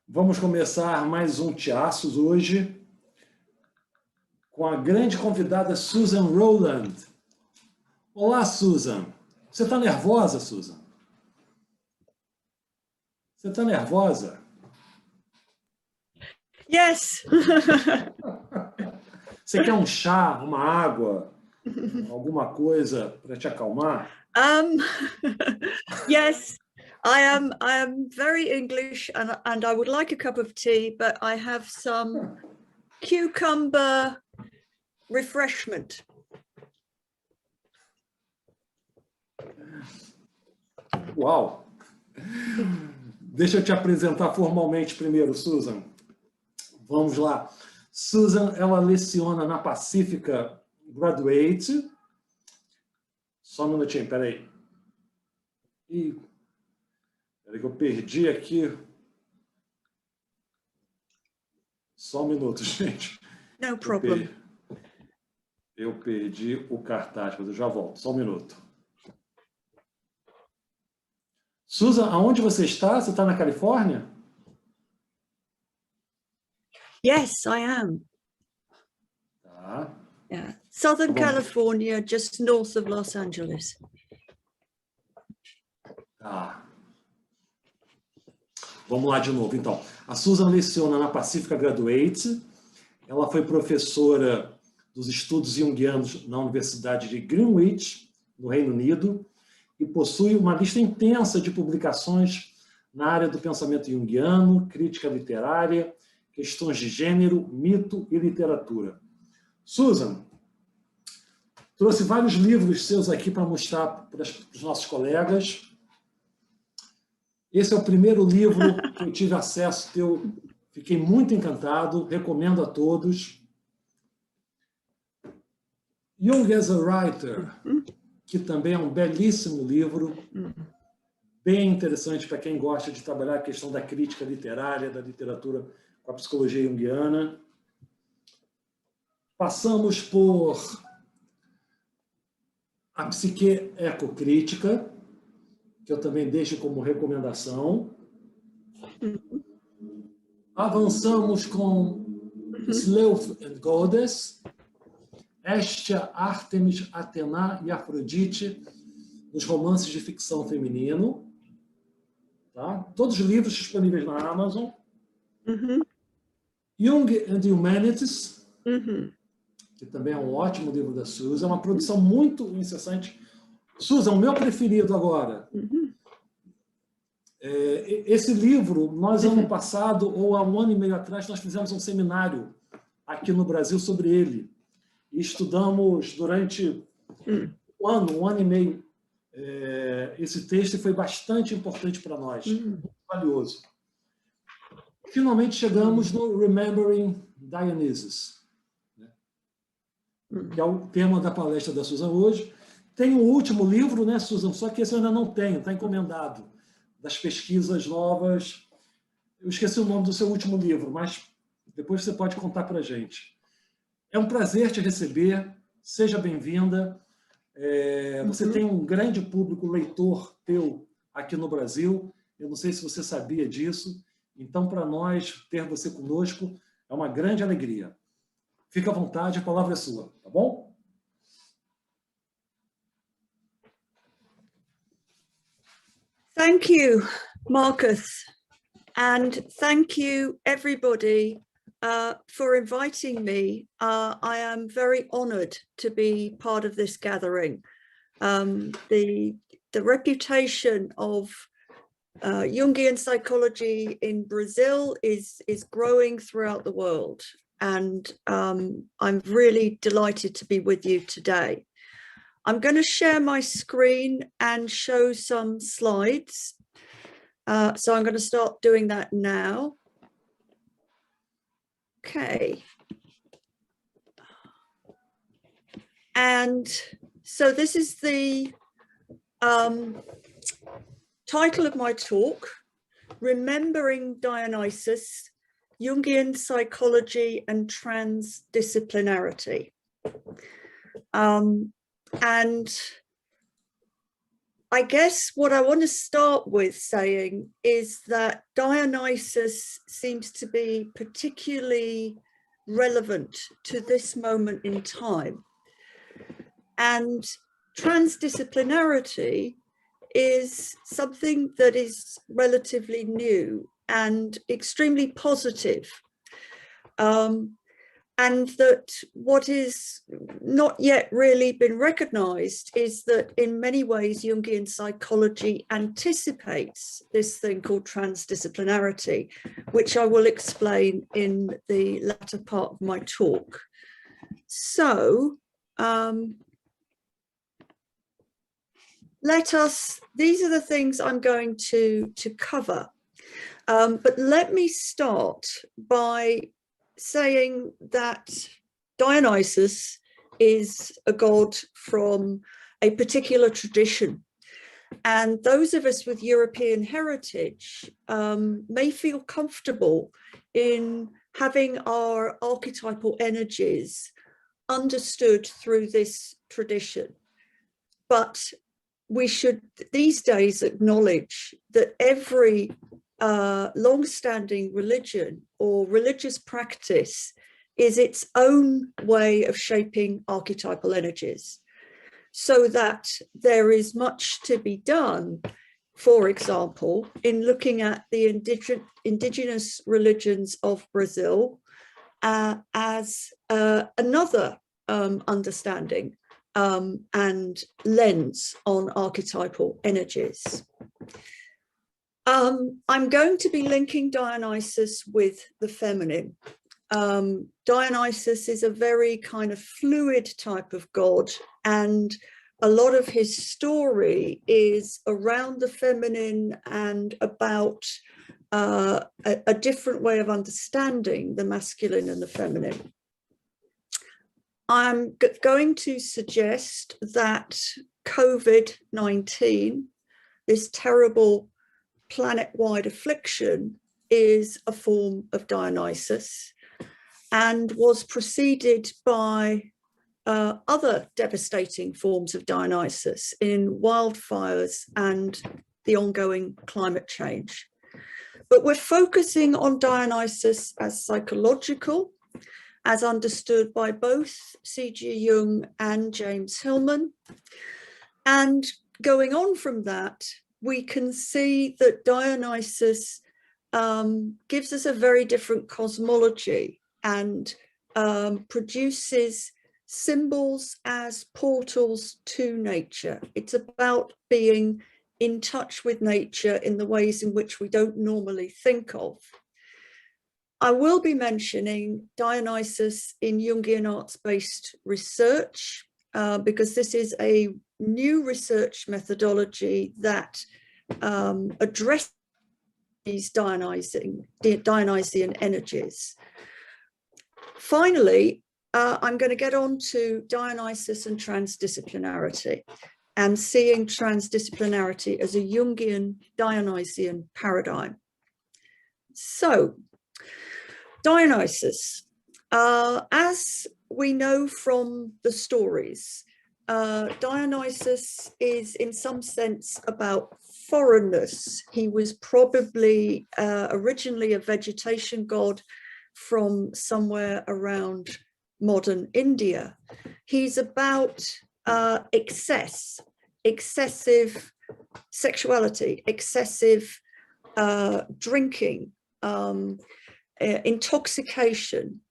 Vamos começar mais um Teaços hoje com a grande convidada Susan Rowland. Olá, Susan. Você está nervosa, Susan? Você está nervosa? Yes. Você quer um chá, uma água, alguma coisa para te acalmar? Yes. I am very English and I would like a cup of tea, but I have some cucumber refreshment. Uau! Deixa eu te apresentar formalmente primeiro, Susan. Vamos lá. Susan, ela leciona na Pacífica Graduate. Só um minutinho, peraí. Peraí que eu perdi aqui. Só um minuto, gente. No problem. Eu perdi o cartaz, mas eu já volto. Só um minuto. Susan, aonde você está? Você está na Califórnia? Yes, I am. Tá. Yeah. Southern California, just north of Los Angeles. Tá. Vamos lá de novo, então. A Susan leciona na Pacífica Graduate. Ela foi professora dos estudos junguianos na Universidade de Greenwich, no Reino Unido, e possui uma lista intensa de publicações na área do pensamento junguiano, crítica literária, questões de gênero, mito e literatura. Susan, trouxe vários livros seus aqui para mostrar para os nossos colegas. Esse é o primeiro livro que eu tive acesso teu. Fiquei muito encantado, recomendo a todos. Jung as a Writer, que também é um belíssimo livro, bem interessante para quem gosta de trabalhar a questão da crítica literária, da literatura com a psicologia junguiana. Passamos por a psique ecocrítica, que eu também deixo como recomendação. Avançamos com Sloth and Goddess, Hestia, Ártemis, Atena e Afrodite, nos romances de ficção feminino. Tá? Todos os livros disponíveis na Amazon. Jung and the Humanities, que também é um ótimo livro da Susan, uma produção muito incessante. Susan, o meu preferido agora. Esse livro, nós ano passado, ou há um ano e meio atrás, nós fizemos um seminário aqui no Brasil sobre ele. E estudamos durante um ano e meio esse texto, e foi bastante importante para nós, muito valioso. Finalmente chegamos no Relembrando Dioniso, né? Que é o tema da palestra da Susan hoje. Tem um último livro, né, Susan? Só que esse eu ainda não tenho, está encomendado, das pesquisas novas. Eu esqueci o nome do seu último livro, mas depois você pode contar para a gente. É um prazer te receber, seja bem-vinda. Você tem um grande público leitor teu aqui no Brasil, eu não sei se você sabia disso, então para nós ter você conosco é uma grande alegria. Fica à vontade, a palavra é sua, tá bom? Thank you, Marcus, and thank you everybody for inviting me. I am very honoured to be part of this gathering. The reputation of Jungian psychology in Brazil is growing throughout the world, and I'm really delighted to be with you today. I'm going to share my screen and show some slides. So I'm going to start doing that now. Okay. And so this is the title of my talk, Remembering Dionysus, Jungian Psychology and Transdisciplinarity. And I guess what I want to start with saying is that Dionysus seems to be particularly relevant to this moment in time. And transdisciplinarity is something that is relatively new and extremely positive. And that what is not yet really been recognized is that in many ways Jungian psychology anticipates this thing called transdisciplinarity, which I will explain in the latter part of my talk. So these are the things I'm going to cover. But let me start by saying that Dionysus is a god from a particular tradition. And those of us with European heritage may feel comfortable in having our archetypal energies understood through this tradition. But we should these days acknowledge that every long-standing religion or religious practice is its own way of shaping archetypal energies, so that there is much to be done, for example, in looking at the indigenous religions of Brazil as another understanding and lens on archetypal energies. I'm going to be linking Dionysus with the feminine. Dionysus is a very kind of fluid type of god, and a lot of his story is around the feminine and about a different way of understanding the masculine and the feminine. I'm going to suggest that COVID-19, this terrible planet-wide affliction, is a form of Dionysus and was preceded by other devastating forms of Dionysus in wildfires and the ongoing climate change. But we're focusing on Dionysus as psychological, as understood by both C.G. Jung and James Hillman. And going on from that, we can see that Dionysus gives us a very different cosmology and produces symbols as portals to nature. It's about being in touch with nature in the ways in which we don't normally think of. I will be mentioning Dionysus in Jungian arts-based research because this is a new research methodology that addresses these Dionysian energies. Finally, I'm going to get on to Dionysus and transdisciplinarity and seeing transdisciplinarity as a Jungian Dionysian paradigm. So, Dionysus, as we know from the stories, Dionysus is in some sense about foreignness. He was probably originally a vegetation god from somewhere around modern India. He's about excessive sexuality, excessive drinking, intoxication.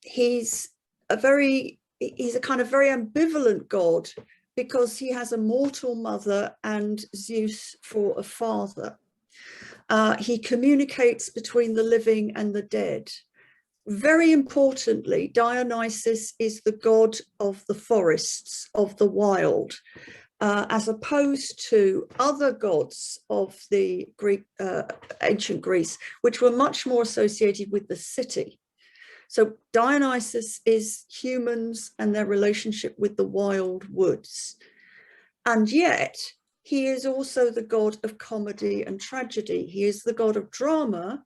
He's a kind of very ambivalent god because he has a mortal mother and Zeus for a father. He communicates between the living and the dead. Very importantly, Dionysus is the god of the forests, of the wild, as opposed to other gods of the ancient Greece, which were much more associated with the city. So Dionysus is humans and their relationship with the wild woods. And yet, he is also the god of comedy and tragedy. He is the god of drama.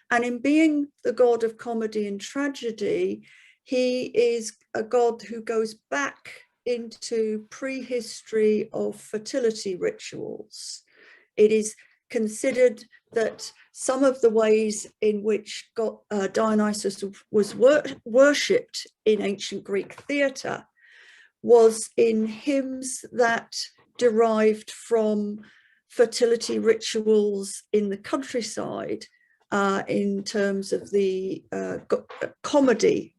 And in being the god of comedy and tragedy, he is a god who goes back into prehistory of fertility rituals. It is considered that some of the ways in which Dionysus was worshipped in ancient Greek theatre was in hymns that derived from fertility rituals in the countryside, in terms of the comedy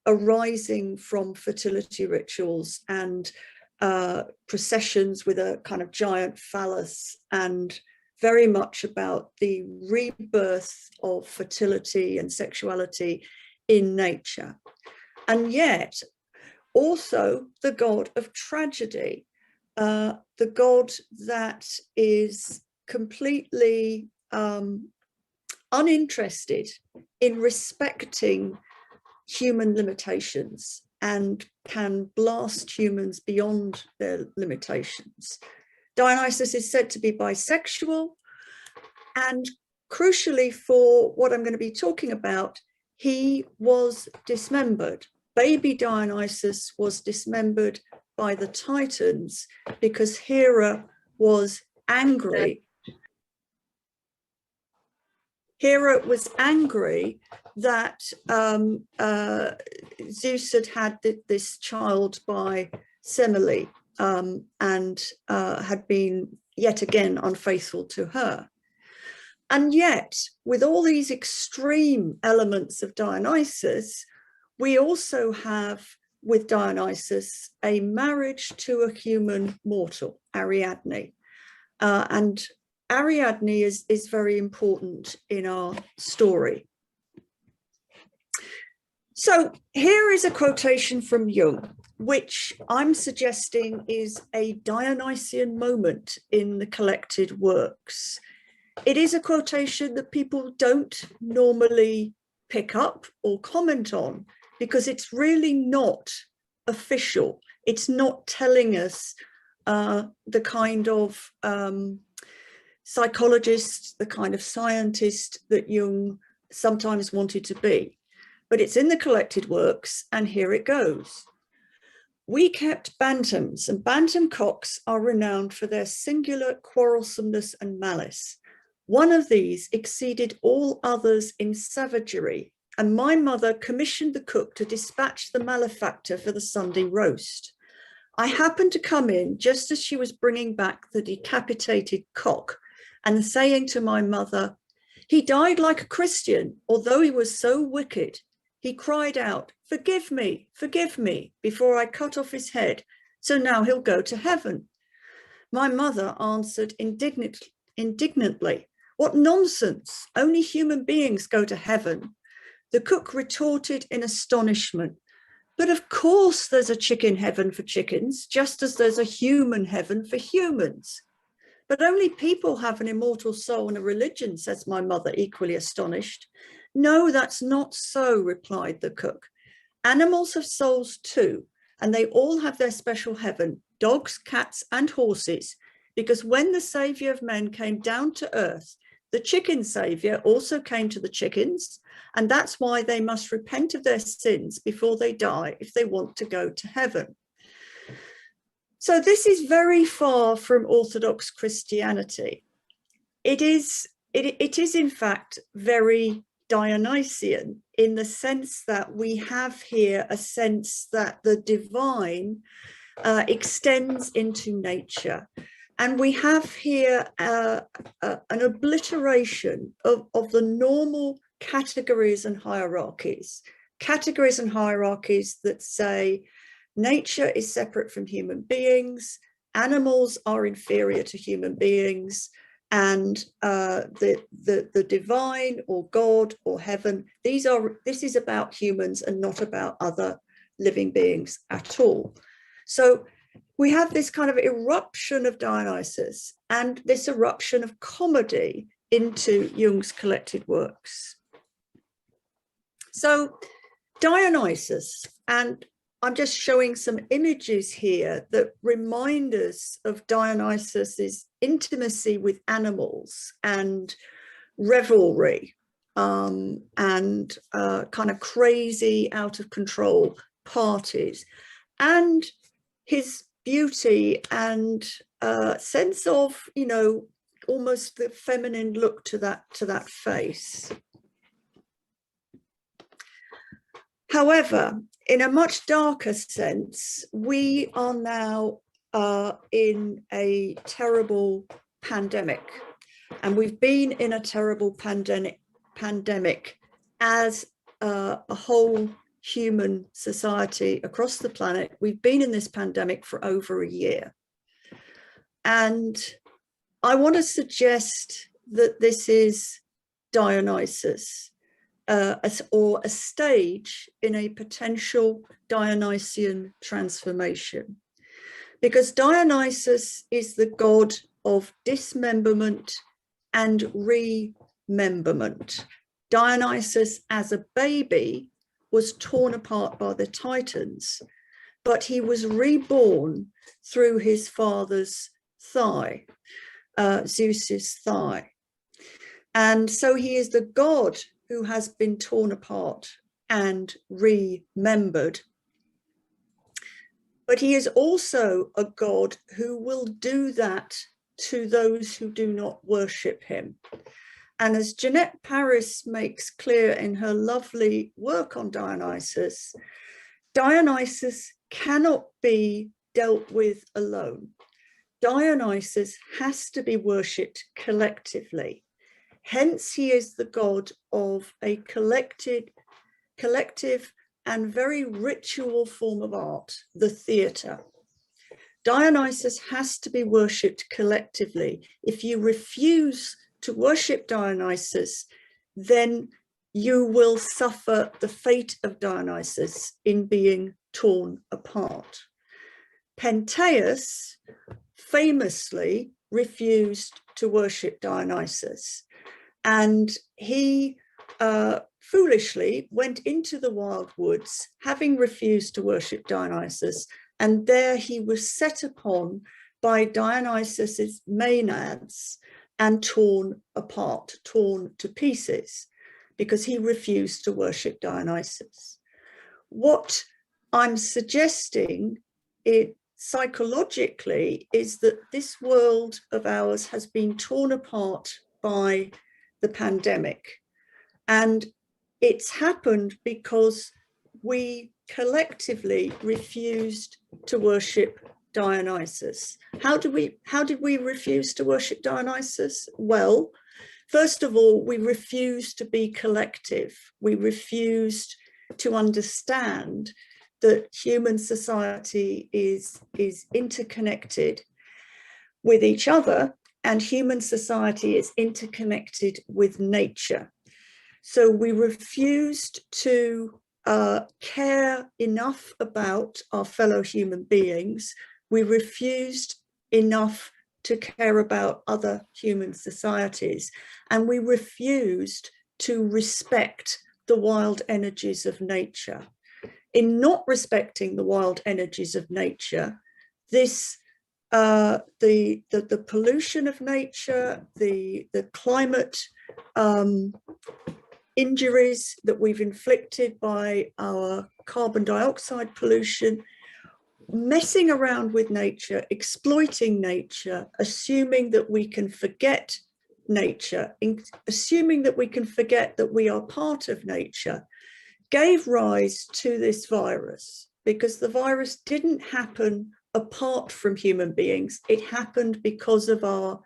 arising from fertility rituals and processions with a kind of giant phallus, and very much about the rebirth of fertility and sexuality in nature. And yet also the god of tragedy, the god that is completely uninterested in respecting human limitations and can blast humans beyond their limitations. Dionysus is said to be bisexual, and crucially for what I'm going to be talking about, he was dismembered. Baby Dionysus was dismembered by the Titans because Hera was angry. Hera was angry that Zeus had this child by Semele, and had been yet again unfaithful to her. And yet, with all these extreme elements of Dionysus, we also have with Dionysus a marriage to a human mortal, Ariadne. And Ariadne is very important in our story. So here is a quotation from Jung, which I'm suggesting is a Dionysian moment in the collected works. It is a quotation that people don't normally pick up or comment on because it's really not official. It's not telling us the kind of psychologist, the kind of scientist that Jung sometimes wanted to be. But it's in the collected works, and here it goes. We kept bantams, and bantam cocks are renowned for their singular quarrelsomeness and malice. One of these exceeded all others in savagery, and my mother commissioned the cook to dispatch the malefactor for the Sunday roast. I happened to come in just as she was bringing back the decapitated cock and saying to my mother, "He died like a Christian, although he was so wicked. He cried out, 'Forgive me,' before I cut off his head, so now he'll go to heaven." My mother answered indignantly, "What nonsense, only human beings go to heaven." The cook retorted in astonishment, "But of course there's a chicken heaven for chickens, just as there's a human heaven for humans." "But only people have an immortal soul and a religion," says my mother, equally astonished. "No, that's not so," replied the cook. "Animals have souls too, and they all have their special heaven, dogs, cats, and horses, because when the savior of men came down to earth, the chicken savior also came to the chickens, and that's why they must repent of their sins before they die if they want to go to heaven." So this is very far from Orthodox Christianity. It is in fact very Dionysian, in the sense that we have here a sense that the divine extends into nature. And we have here an obliteration of the normal categories and hierarchies that say nature is separate from human beings, animals are inferior to human beings, and the divine or God or heaven, this is about humans and not about other living beings at all. So we have this kind of eruption of Dionysus and this eruption of comedy into Jung's collected works. So Dionysus, and I'm just showing some images here that remind us of Dionysus's intimacy with animals and revelry, and kind of crazy, out of control parties, and his beauty and sense of, you know, almost the feminine look to that face. However, in a much darker sense, we are now in a terrible pandemic, and we've been in a terrible pandemic as a whole human society across the planet. We've been in this pandemic for over a year, and I want to suggest that this is Dionysus, or a stage in a potential Dionysian transformation, because Dionysus is the god of dismemberment and rememberment. Dionysus as a baby was torn apart by the Titans, but he was reborn through his father's thigh, Zeus's thigh. And so he is the god who has been torn apart and remembered. But he is also a god who will do that to those who do not worship him. And as Jeanette Paris makes clear in her lovely work on Dionysus, Dionysus cannot be dealt with alone. Dionysus has to be worshipped collectively. Hence, he is the god of a collective and very ritual form of art, the theatre. Dionysus has to be worshipped collectively. If you refuse to worship Dionysus, then you will suffer the fate of Dionysus in being torn apart. Pentheus famously refused to worship Dionysus, and he foolishly went into the wild woods, having refused to worship Dionysus, and there he was set upon by Dionysus's maenads and torn apart, torn to pieces, because he refused to worship Dionysus. What I'm suggesting psychologically is that this world of ours has been torn apart by the pandemic, and it's happened because we collectively refused to worship Dionysus. How did we refuse to worship Dionysus? Well, first of all, we refused to be collective. We refused to understand that human society is interconnected with each other, and human society is interconnected with nature. So we refused to care enough about our fellow human beings. We refused enough to care about other human societies, and we refused to respect the wild energies of nature. In not respecting the wild energies of nature, this the pollution of nature, the climate injuries that we've inflicted by our carbon dioxide pollution, messing around with nature, exploiting nature, assuming that we can forget nature, assuming that we can forget that we are part of nature, gave rise to this virus, because the virus didn't happen apart from human beings. It happened because of our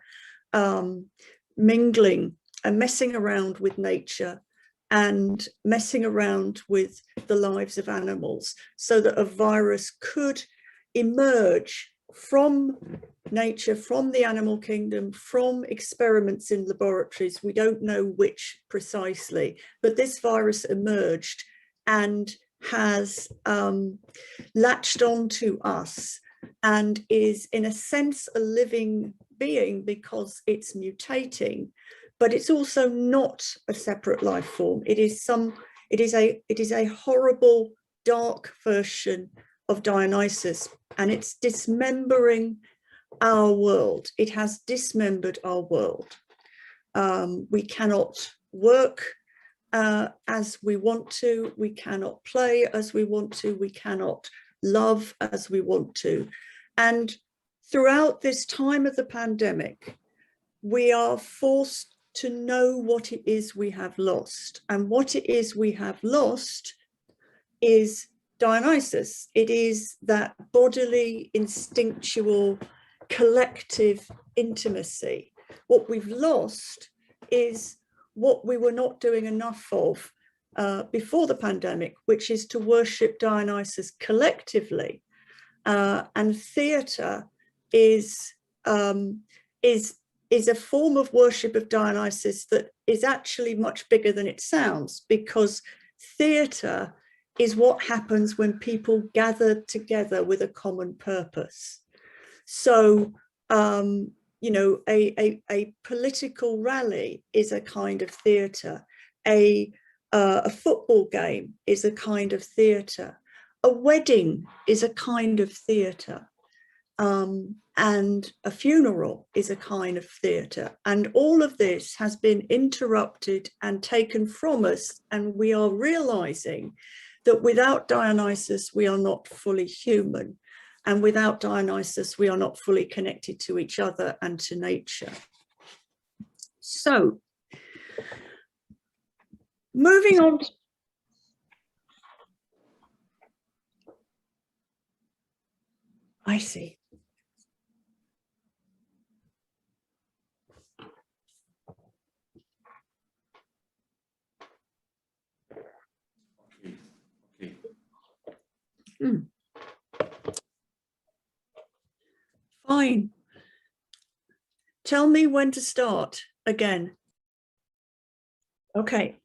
mingling and messing around with nature and messing around with the lives of animals, so that a virus could emerge from nature, from the animal kingdom, from experiments in laboratories. We don't know which precisely, but this virus emerged and has latched onto us and is, in a sense, a living being because it's mutating, but it's also not a separate life form. It is a horrible, dark version of Dionysus, and it's dismembering our world. It has dismembered our world. We cannot work as we want to, we cannot play as we want to, we cannot love as we want to. And throughout this time of the pandemic, we are forced to know what it is we have lost. And what it is we have lost is Dionysus. It is that bodily, instinctual, collective intimacy. What we've lost is what we were not doing enough of before the pandemic, which is to worship Dionysus collectively. And theatre is a form of worship of Dionysus that is actually much bigger than it sounds, because theatre is what happens when people gather together with a common purpose. So, you know, a political rally is a kind of theatre. A football game is a kind of theatre. A wedding is a kind of theatre. And a funeral is a kind of theatre. And all of this has been interrupted and taken from us. And we are realizing that without Dionysus, we are not fully human. And without Dionysus, we are not fully connected to each other and to nature. So, moving on. I see. Okay. Fine. Tell me when to start again. Okay.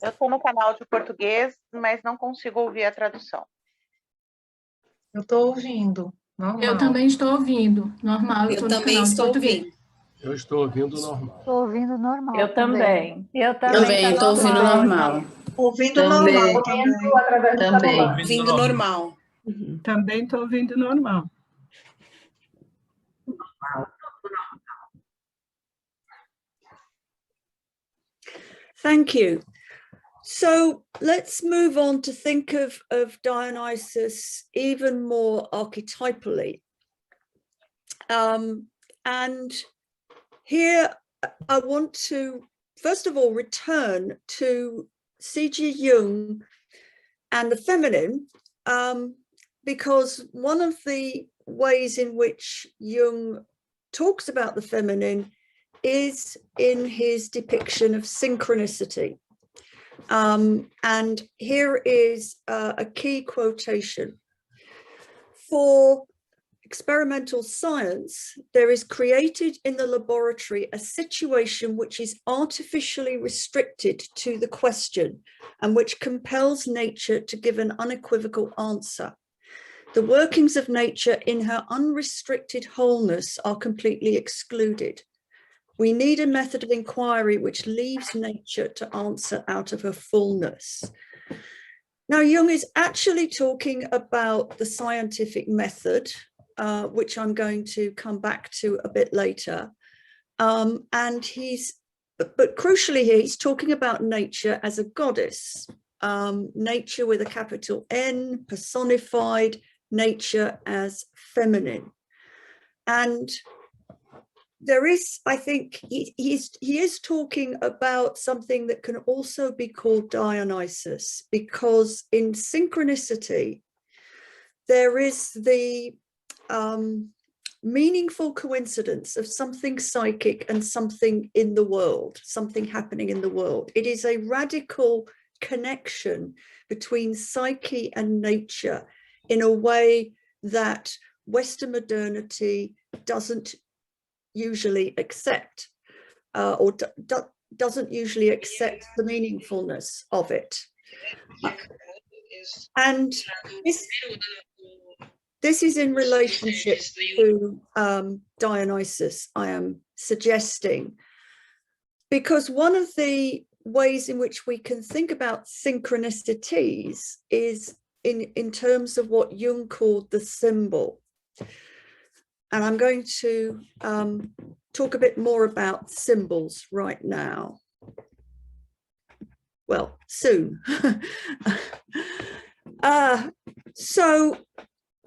Eu estou no canal de português, mas não consigo ouvir a tradução. Eu estou ouvindo, normal. Eu também estou ouvindo, normal. Eu também estou ouvindo. Eu estou ouvindo normal. Estou ouvindo normal. Eu também. Eu também estou ouvindo normal. Ouvindo normal também. Também. Ouvindo normal. Também estou ouvindo normal. Thank you. So let's move on to think of Dionysus even more archetypally. And here I want to, first of all, return to C.G. Jung and the feminine, because one of the ways in which Jung talks about the feminine is in his depiction of synchronicity. And here is a key quotation. For experimental science, there is created in the laboratory a situation which is artificially restricted to the question and which compels nature to give an unequivocal answer. The workings of nature in her unrestricted wholeness are completely excluded. We need a method of inquiry which leaves nature to answer out of her fullness. Now, Jung is actually talking about the scientific method, which I'm going to come back to a bit later. And but crucially here, he's talking about nature as a goddess, nature with a capital N, personified, nature as feminine. And there is, I think, he is talking about something that can also be called Dionysus, because in synchronicity, there is the meaningful coincidence of something psychic and something in the world, something happening in the world. It is a radical connection between psyche and nature in a way that Western modernity doesn't usually accept, or doesn't usually accept the meaningfulness of it. And this is in relationship to Dionysus, I am suggesting, because one of the ways in which we can think about synchronicities is in terms of what Jung called the symbol. And I'm going to talk a bit more about symbols right now. Well, soon. So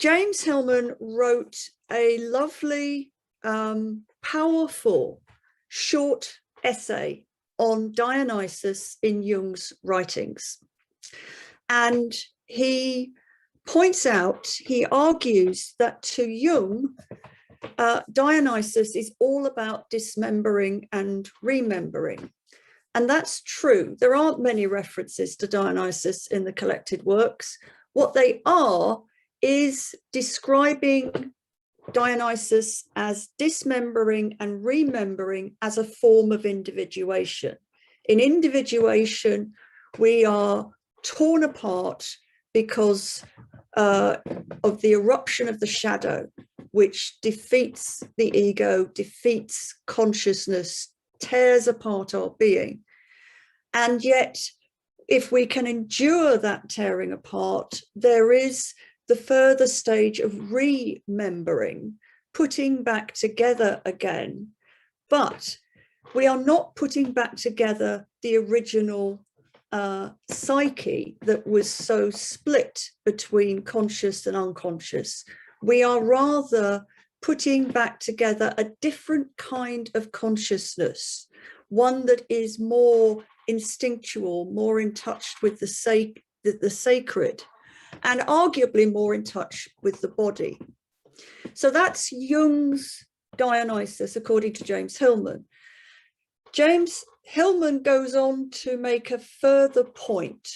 James Hillman wrote a lovely, powerful, short essay on Dionysus in Jung's writings. And he points out, he argues that to Jung, Dionysus is all about dismembering and remembering. And that's true. There aren't many references to Dionysus in the collected works. What they are is describing Dionysus as dismembering and remembering as a form of individuation. In individuation, we are torn apart because of the eruption of the shadow, which defeats the ego, defeats consciousness, tears apart our being. And yet, if we can endure that tearing apart, there is the further stage of remembering, putting back together again. But we are not putting back together the original psyche that was so split between conscious and unconscious. We are rather putting back together a different kind of consciousness, one that is more instinctual, more in touch with the sacred, and arguably more in touch with the body. So that's Jung's Dionysus, according to James Hillman. James Hillman goes on to make a further point.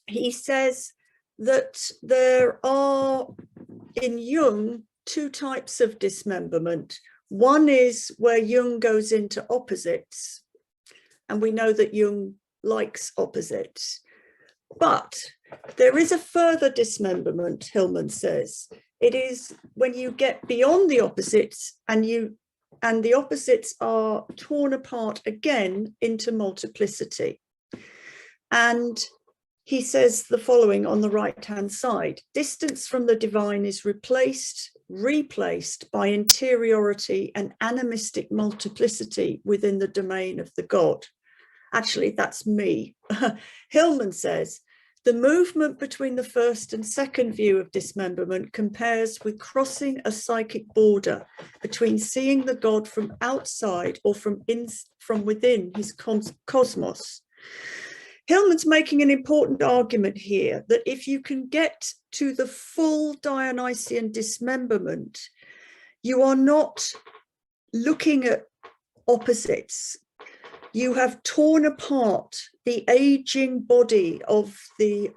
He says that there are in Jung two types of dismemberment. One is where Jung goes into opposites, and we know that Jung likes opposites. But there is a further dismemberment, Hillman says. It is when you get beyond the opposites and the opposites are torn apart again into multiplicity. And he says the following on the right-hand side: distance from the divine is replaced by interiority and animistic multiplicity within the domain of the God. Actually, that's me. Hillman says, the movement between the first and second view of dismemberment compares with crossing a psychic border between seeing the God from outside or from within his cosmos. Hillman's making an important argument here that if you can get to the full Dionysian dismemberment, you are not looking at opposites. You have torn apart the aging body of the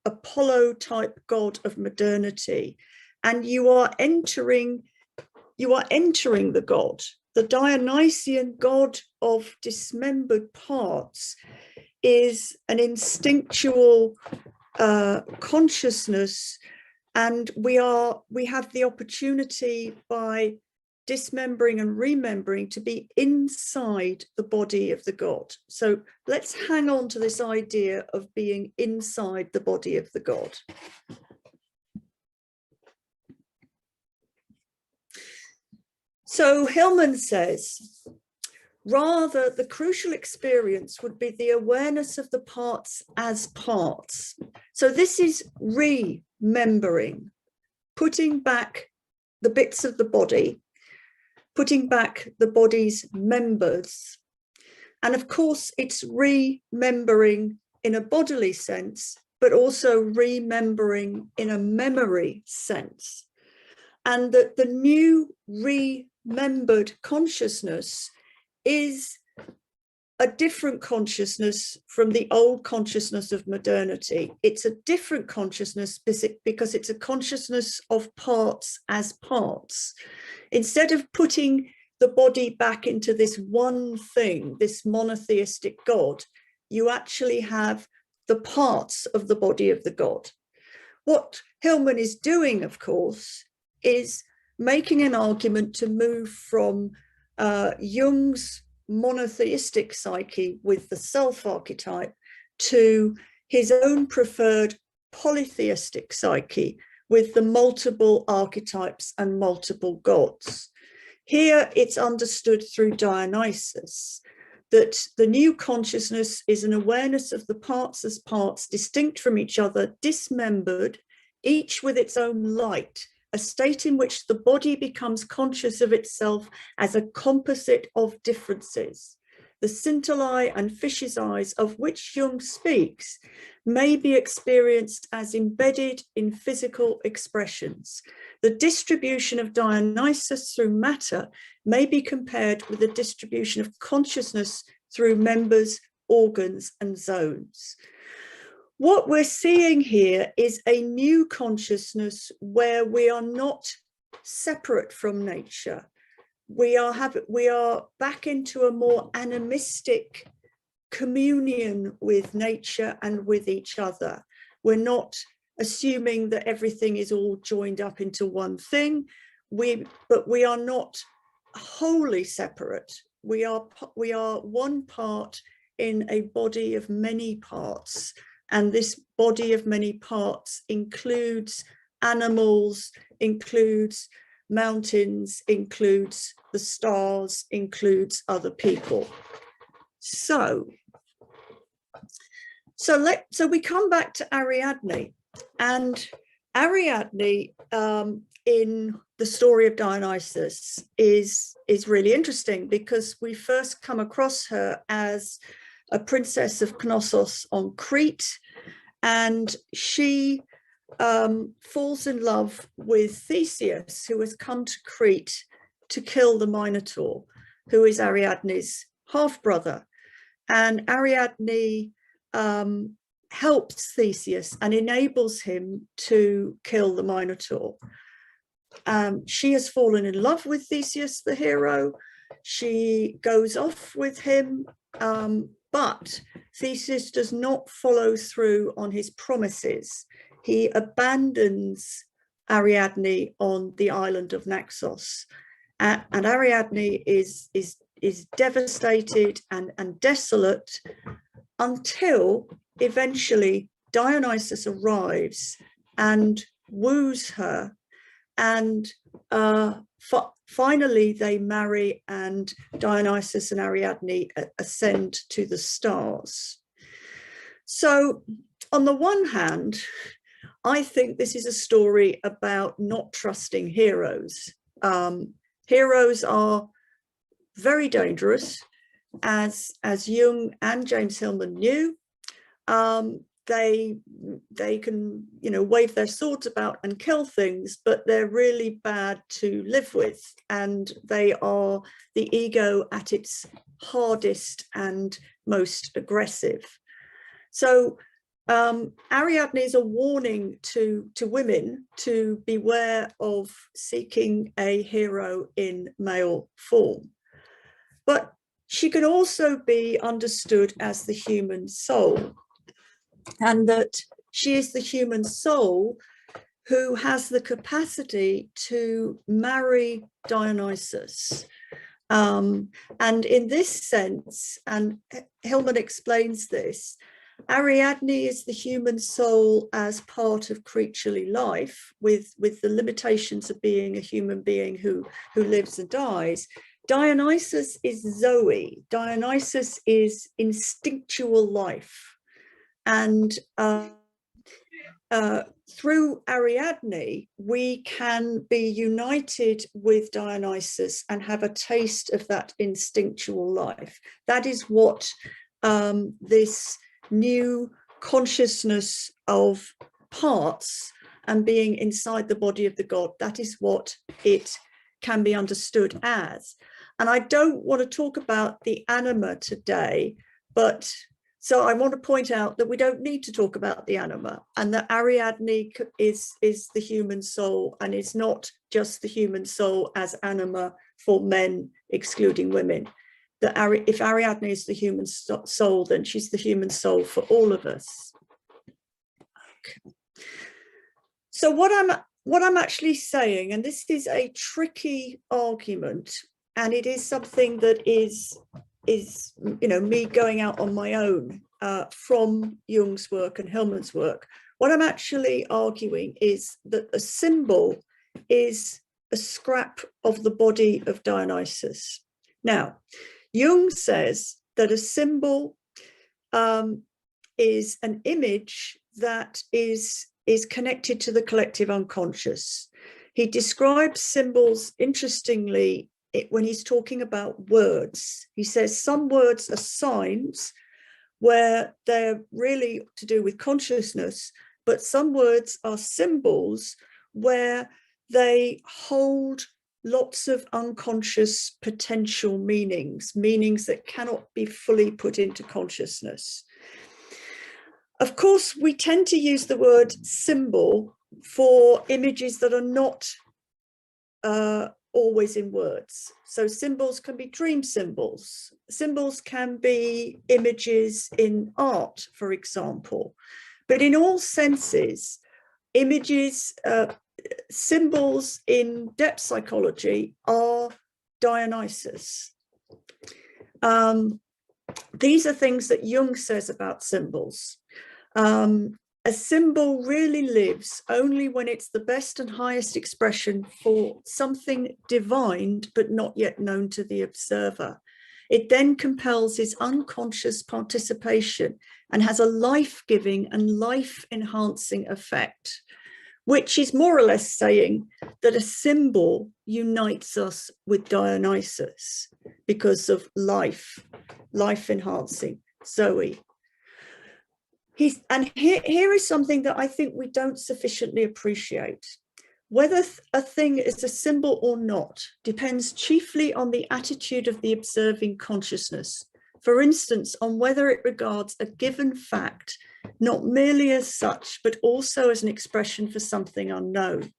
Apollo type God of modernity, and you are entering the God. The Dionysian God of dismembered parts is an instinctual consciousness, and we have the opportunity by dismembering and remembering to be inside the body of the God. So let's hang on to this idea of being inside the body of the God. So Hillman says, rather, the crucial experience would be the awareness of the parts as parts. So this is remembering, putting back the bits of the body, putting back the body's members. And of course, it's remembering in a bodily sense, but also remembering in a memory sense. And that the new remembered consciousness is a different consciousness from the old consciousness of modernity. It's a different consciousness because it's a consciousness of parts as parts. Instead of putting the body back into this one thing, this monotheistic God, you actually have the parts of the body of the God. What Hillman is doing, of course, is making an argument to move from Jung's monotheistic psyche with the self archetype to his own preferred polytheistic psyche with the multiple archetypes and multiple gods. Here it's understood through Dionysus that the new consciousness is an awareness of the parts as parts, distinct from each other, dismembered, each with its own light, a state in which the body becomes conscious of itself as a composite of differences. The scintillae and fish's eyes of which Jung speaks may be experienced as embedded in physical expressions. The distribution of Dionysus through matter may be compared with the distribution of consciousness through members, organs, and zones. What we're seeing here is a new consciousness where we are not separate from nature. We are back into a more animistic communion with nature and with each other. We're not assuming that everything is all joined up into one thing, but we are not wholly separate. We are one part in a body of many parts, and this body of many parts includes animals, includes mountains, includes the stars, includes other people. So we come back to Ariadne, and Ariadne in the story of Dionysus is really interesting because we first come across her as a princess of Knossos on Crete, and she falls in love with Theseus, who has come to Crete to kill the Minotaur, who is Ariadne's half-brother. And Ariadne helps Theseus and enables him to kill the Minotaur. She has fallen in love with Theseus, the hero. She goes off with him, but Theseus does not follow through on his promises. He abandons Ariadne on the island of Naxos, and Ariadne is devastated and desolate until eventually Dionysus arrives and woos her, and finally they marry, and Dionysus and Ariadne ascend to the stars. So on the one hand, I think this is a story about not trusting heroes. Heroes are very dangerous, as Jung and James Hillman knew. They can, wave their swords about and kill things, but they're really bad to live with, and they are the ego at its hardest and most aggressive. So Ariadne is a warning to women to beware of seeking a hero in male form. But she can also be understood as the human soul, and that she is the human soul who has the capacity to marry Dionysus. And in this sense, and Hillman explains this, Ariadne is the human soul as part of creaturely life, with the limitations of being a human being who lives and dies. Dionysus is Zoe. Dionysus is instinctual life. And through Ariadne, we can be united with Dionysus and have a taste of that instinctual life. That is what this new consciousness of parts and being inside the body of the god, that is what it can be understood as. And I don't want to talk about the anima today, but so I want to point out that we don't need to talk about the anima, and that Ariadne is the human soul, and is not just the human soul as anima for men, excluding women. That if Ariadne is the human soul, then she's the human soul for all of us. Okay. So what I'm actually saying, and this is a tricky argument, and it is something that is me going out on my own from Jung's work and Hillman's work. What I'm actually arguing is that a symbol is a scrap of the body of Dionysus. Now, Jung says that a symbol is an image that is connected to the collective unconscious. He describes symbols, interestingly, when he's talking about words. He says some words are signs where they're really to do with consciousness, but some words are symbols where they hold lots of unconscious potential meanings that cannot be fully put into consciousness. Of course, we tend to use the word symbol for images that are not always in words. So symbols can be dream symbols. Symbols can be images in art, for example. But in all senses, images, symbols in depth psychology are Dionysus. These are things that Jung says about symbols. A symbol really lives only when it's the best and highest expression for something divined but not yet known to the observer. It then compels his unconscious participation and has a life-giving and life-enhancing effect, which is more or less saying that a symbol unites us with Dionysus because of life-enhancing, Zoe. Here is something that I think we don't sufficiently appreciate. Whether a thing is a symbol or not depends chiefly on the attitude of the observing consciousness. For instance, on whether it regards a given fact not merely as such, but also as an expression for something unknown.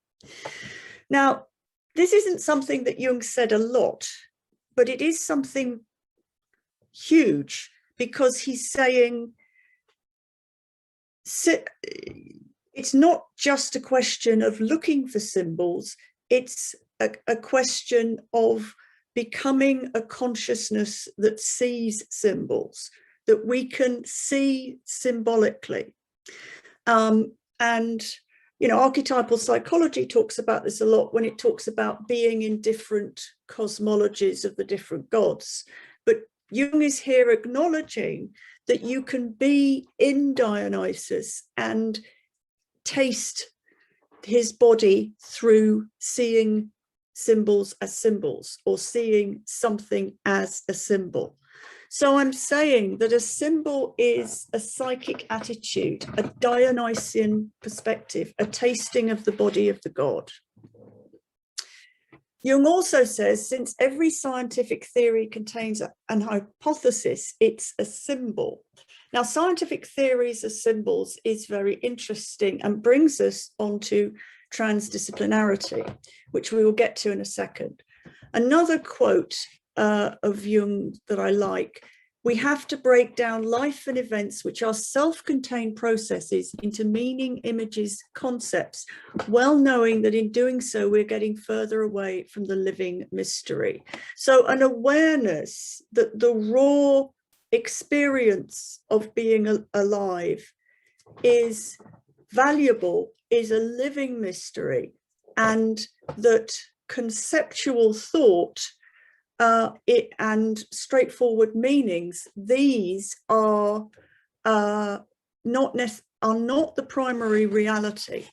Now, this isn't something that Jung said a lot, but it is something huge, because he's saying it's not just a question of looking for symbols, it's a question of becoming a consciousness that sees symbols, that we can see symbolically. Archetypal psychology talks about this a lot when it talks about being in different cosmologies of the different gods. But Jung is here acknowledging that you can be in Dionysus and taste his body through seeing symbols as symbols, or seeing something as a symbol. So I'm saying that a symbol is a psychic attitude, a Dionysian perspective, a tasting of the body of the god. Jung also says, since every scientific theory contains an hypothesis, it's a symbol. Now, scientific theories as symbols is very interesting and brings us onto transdisciplinarity, which we will get to in a second. Another quote of Jung that I like: we have to break down life and events which are self-contained processes into meaning, images, concepts, well knowing that in doing so we're getting further away from the living mystery. So an awareness that the raw experience of being alive is valuable, is a living mystery, and that conceptual thought and straightforward meanings, these are not the primary reality.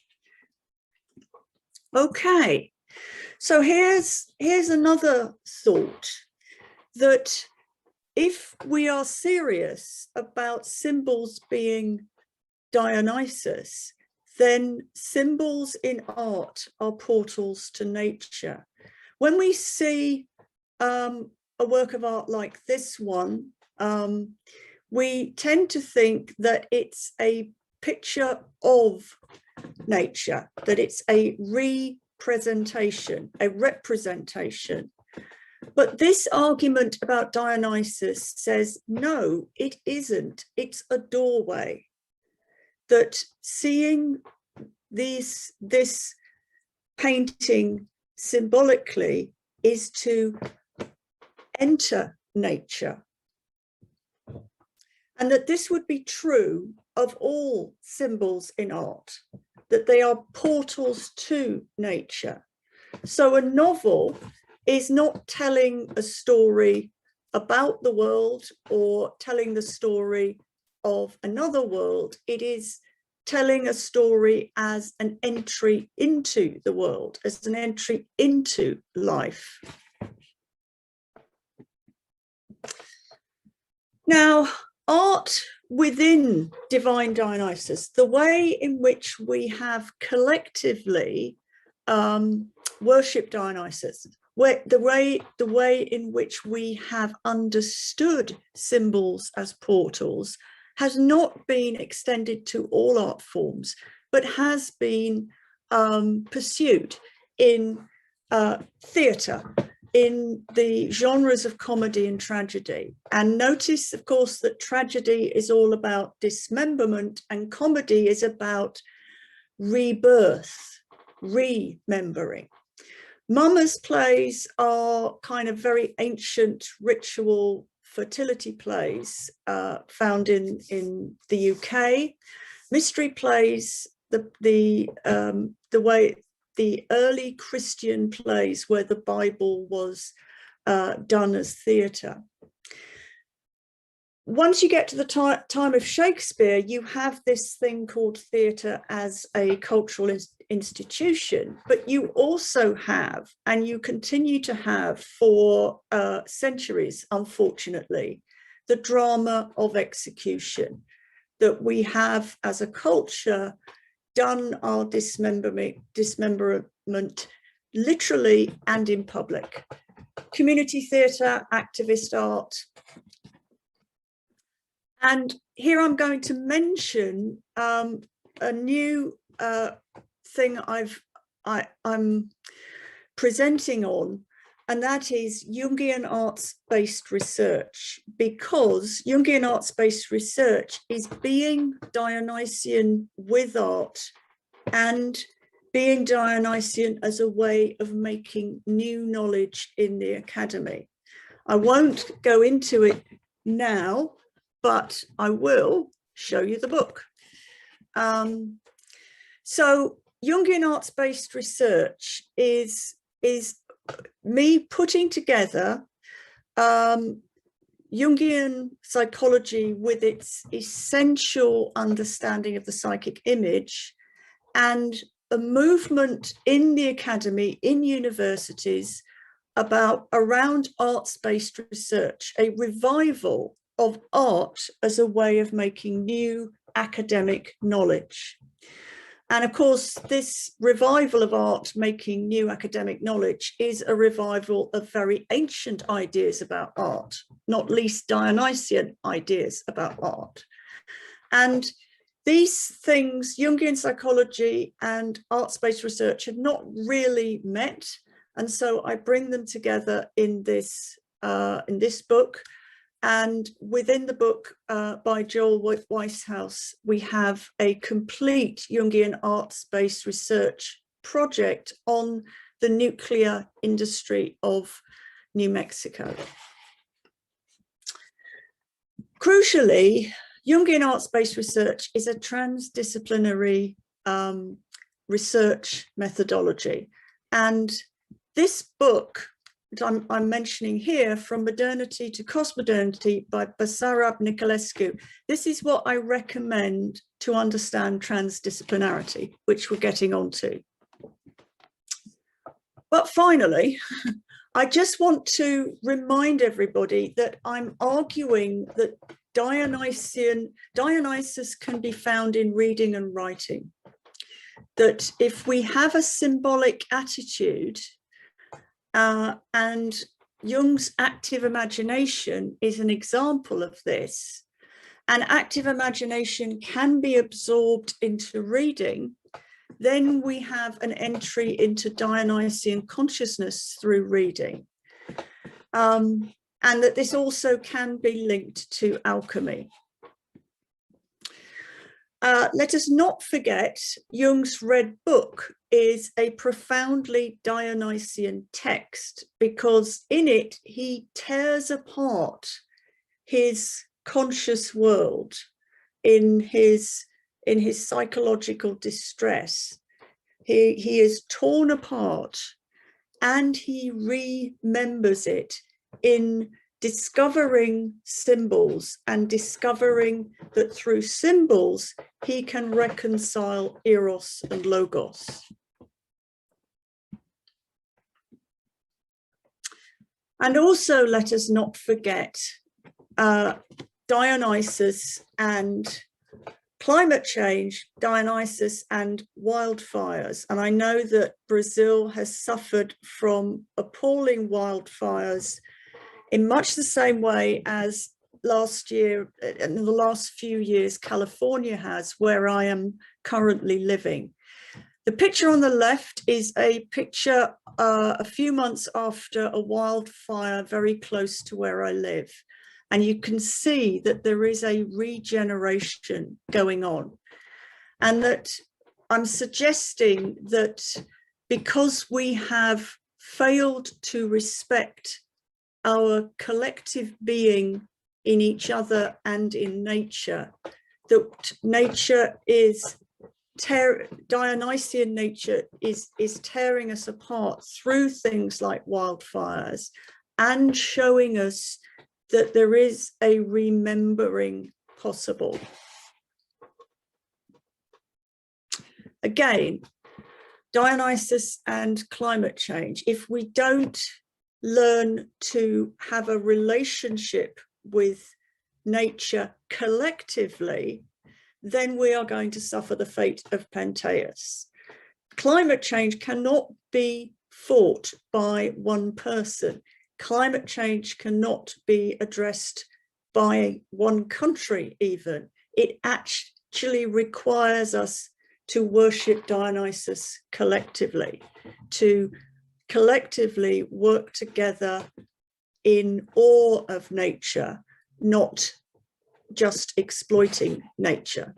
Okay, so here's another thought, that if we are serious about symbols being Dionysus, then symbols in art are portals to nature. When we see a work of art like this one, we tend to think that it's a picture of nature, that it's a representation. But this argument about Dionysus says, no, it isn't. It's a doorway. That seeing this painting symbolically is to enter nature. And that this would be true of all symbols in art, that they are portals to nature. So a novel is not telling a story about the world or telling the story of another world. It is telling a story as an entry into the world, as an entry into life. Now, art within Divine Dionysus, the way in which we have collectively worshipped Dionysus, the way in which we have understood symbols as portals has not been extended to all art forms, but has been pursued in theatre, in the genres of comedy and tragedy. And notice, of course, that tragedy is all about dismemberment and comedy is about rebirth, remembering. Mummers plays are kind of very ancient ritual fertility plays found in the UK. Mystery plays, the early Christian plays where the Bible was done as theatre. Once you get to the time of Shakespeare, you have this thing called theatre as a cultural institution, but you also have, and you continue to have for centuries, unfortunately, the drama of execution, that we have as a culture done our dismemberment literally and in public. Community theatre, activist art. And here I'm going to mention a new thing I'm presenting on, and that is Jungian arts-based research, because Jungian arts-based research is being Dionysian with art and being Dionysian as a way of making new knowledge in the academy. I won't go into it now, but I will show you the book. So Jungian arts-based research is me putting together Jungian psychology with its essential understanding of the psychic image and a movement in the academy, in universities, around arts-based research, a revival of art as a way of making new academic knowledge. And of course, this revival of art making new academic knowledge is a revival of very ancient ideas about art, not least Dionysian ideas about art. And these things, Jungian psychology and arts-based research, have not really met. And so I bring them together in this book. And within the book by Joel Weishaus, we have a complete Jungian arts-based research project on the nuclear industry of New Mexico. Crucially, Jungian arts-based research is a transdisciplinary research methodology. And this book that I'm mentioning here, From Modernity to Postmodernity by Basarab Niculescu, this is what I recommend to understand transdisciplinarity, which we're getting onto. But finally, I just want to remind everybody that I'm arguing that Dionysus can be found in reading and writing. That if we have a symbolic attitude, and Jung's active imagination is an example of this, and active imagination can be absorbed into reading, then we have an entry into Dionysian consciousness through reading. And that this also can be linked to alchemy. Let us not forget Jung's Red Book is a profoundly Dionysian text, because in it he tears apart his conscious world in his psychological distress. He is torn apart, and he remembers it in discovering symbols and discovering that through symbols he can reconcile eros and logos. And also, let us not forget Dionysus and climate change, Dionysus and wildfires. And I know that Brazil has suffered from appalling wildfires in much the same way as last year, in the last few years, California has, where I am currently living. The picture on the left is a picture a few months after a wildfire very close to where I live. And you can see that there is a regeneration going on. And that I'm suggesting that because we have failed to respect our collective being in each other and in nature, that nature is Dionysian nature is tearing us apart through things like wildfires and showing us that there is a remembering possible. Again, Dionysus and climate change. If we don't learn to have a relationship with nature collectively, then we are going to suffer the fate of Pentheus. Climate change cannot be fought by one person. Climate change cannot be addressed by one country even. It actually requires us to worship Dionysus collectively, to collectively work together in awe of nature, not just exploiting nature.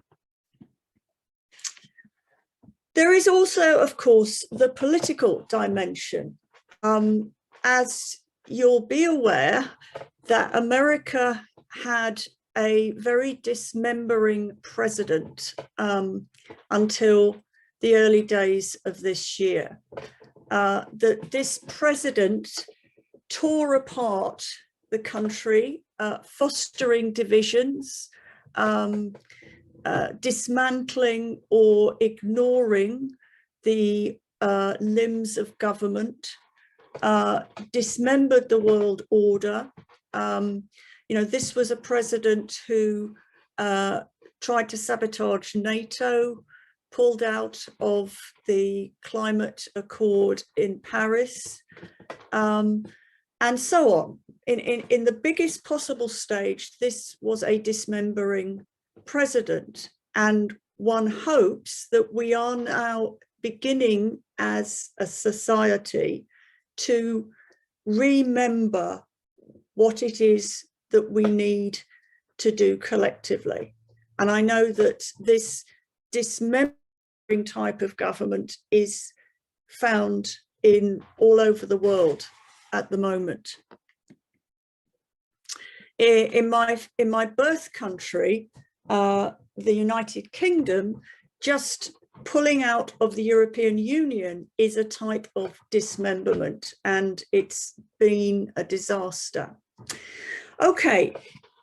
There is also, of course, the political dimension. As you'll be aware, that America had a very dismembering president until the early days of this year. That this president tore apart the country, fostering divisions, dismantling or ignoring the limbs of government, dismembered the world order. You know, this was a president who tried to sabotage NATO, pulled out of the climate accord in Paris, and so on. In the biggest possible stage, this was a dismembering president, and one hopes that we are now beginning as a society to remember what it is that we need to do collectively. And I know that this dismembering type of government is found in all over the world at the moment. In my birth country, the United Kingdom, just pulling out of the European Union is a type of dismemberment, and it's been a disaster. Okay,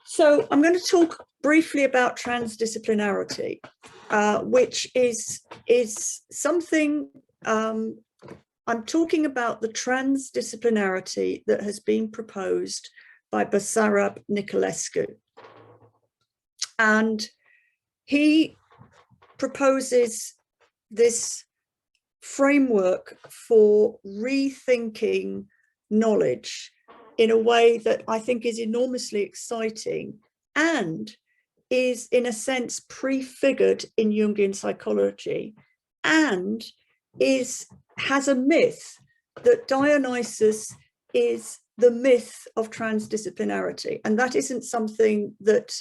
so I'm going to talk briefly about transdisciplinarity, which is something, I'm talking about the transdisciplinarity that has been proposed by Basarab Nicolescu. And he proposes this framework for rethinking knowledge in a way that I think is enormously exciting and is, in a sense, prefigured in Jungian psychology, and has a myth that Dionysus is the myth of transdisciplinarity. And that isn't something that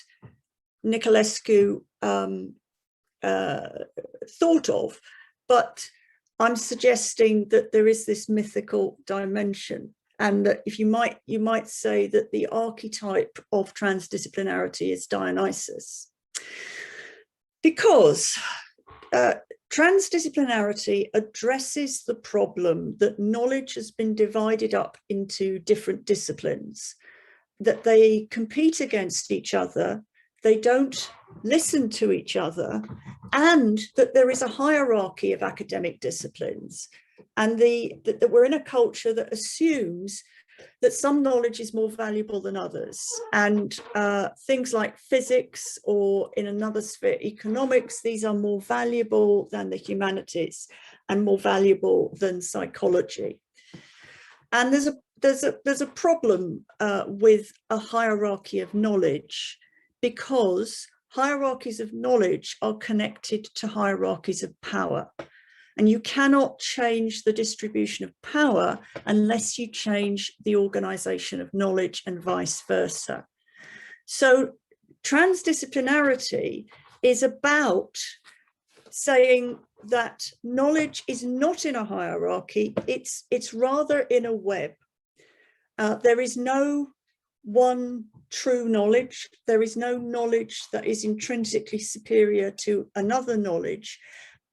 Nicolescu thought of, but I'm suggesting that there is this mythical dimension, and that if you might say that the archetype of transdisciplinarity is Dionysus, because transdisciplinarity addresses the problem that knowledge has been divided up into different disciplines, that they compete against each other, they don't listen to each other, and that there is a hierarchy of academic disciplines, and that we're in a culture that assumes that some knowledge is more valuable than others, and things like physics, or in another sphere, economics, these are more valuable than the humanities and more valuable than psychology. And there's a problem with a hierarchy of knowledge, because hierarchies of knowledge are connected to hierarchies of power. And you cannot change the distribution of power unless you change the organization of knowledge, and vice versa. So transdisciplinarity is about saying that knowledge is not in a hierarchy, it's rather in a web. There is no one true knowledge. There is no knowledge that is intrinsically superior to another knowledge,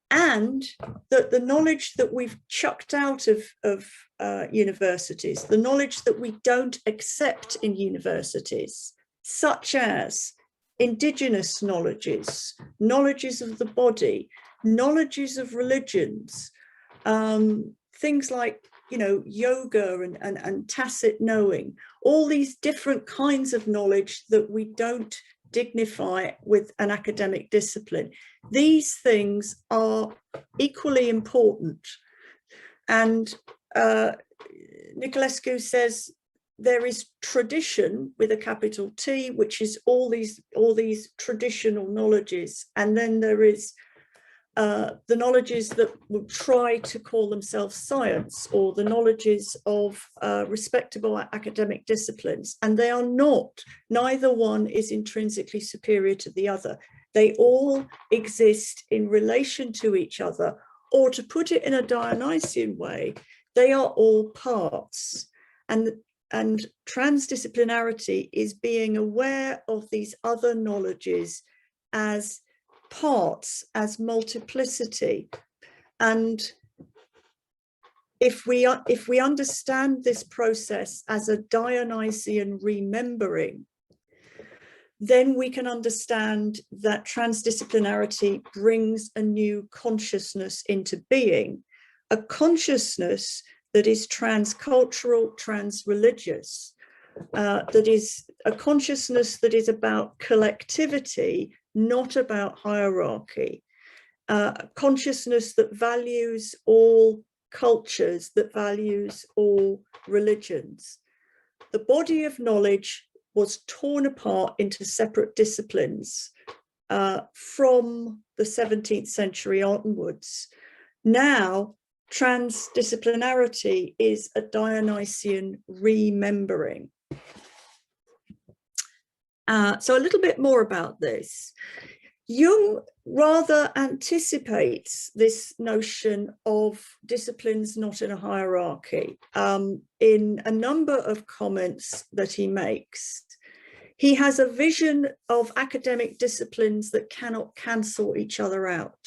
and that the knowledge that we've chucked out of universities, the knowledge that we don't accept in universities, such as indigenous knowledges, knowledges of the body, knowledges of religions, things like, you know, yoga and tacit knowing, all these different kinds of knowledge that we don't dignify with an academic discipline. These things are equally important. And Niculescu says there is tradition with a capital T, which is all these traditional knowledges, and then there is the knowledges that would try to call themselves science, or the knowledges of respectable academic disciplines, and they are not. Neither one is intrinsically superior to the other. They all exist in relation to each other, or to put it in a Dionysian way, they are all parts. And transdisciplinarity is being aware of these other knowledges as parts, as multiplicity. And if we understand this process as a Dionysian remembering, then we can understand that transdisciplinarity brings a new consciousness into being, a consciousness that is transcultural, transreligious, that is a consciousness that is about collectivity, not about hierarchy, consciousness that values all cultures, that values all religions. The body of knowledge was torn apart into separate disciplines from the 17th century onwards. Now, transdisciplinarity is a Dionysian remembering. So a little bit more about this. Jung rather anticipates this notion of disciplines not in a hierarchy in a number of comments that he makes. He has a vision of academic disciplines that cannot cancel each other out.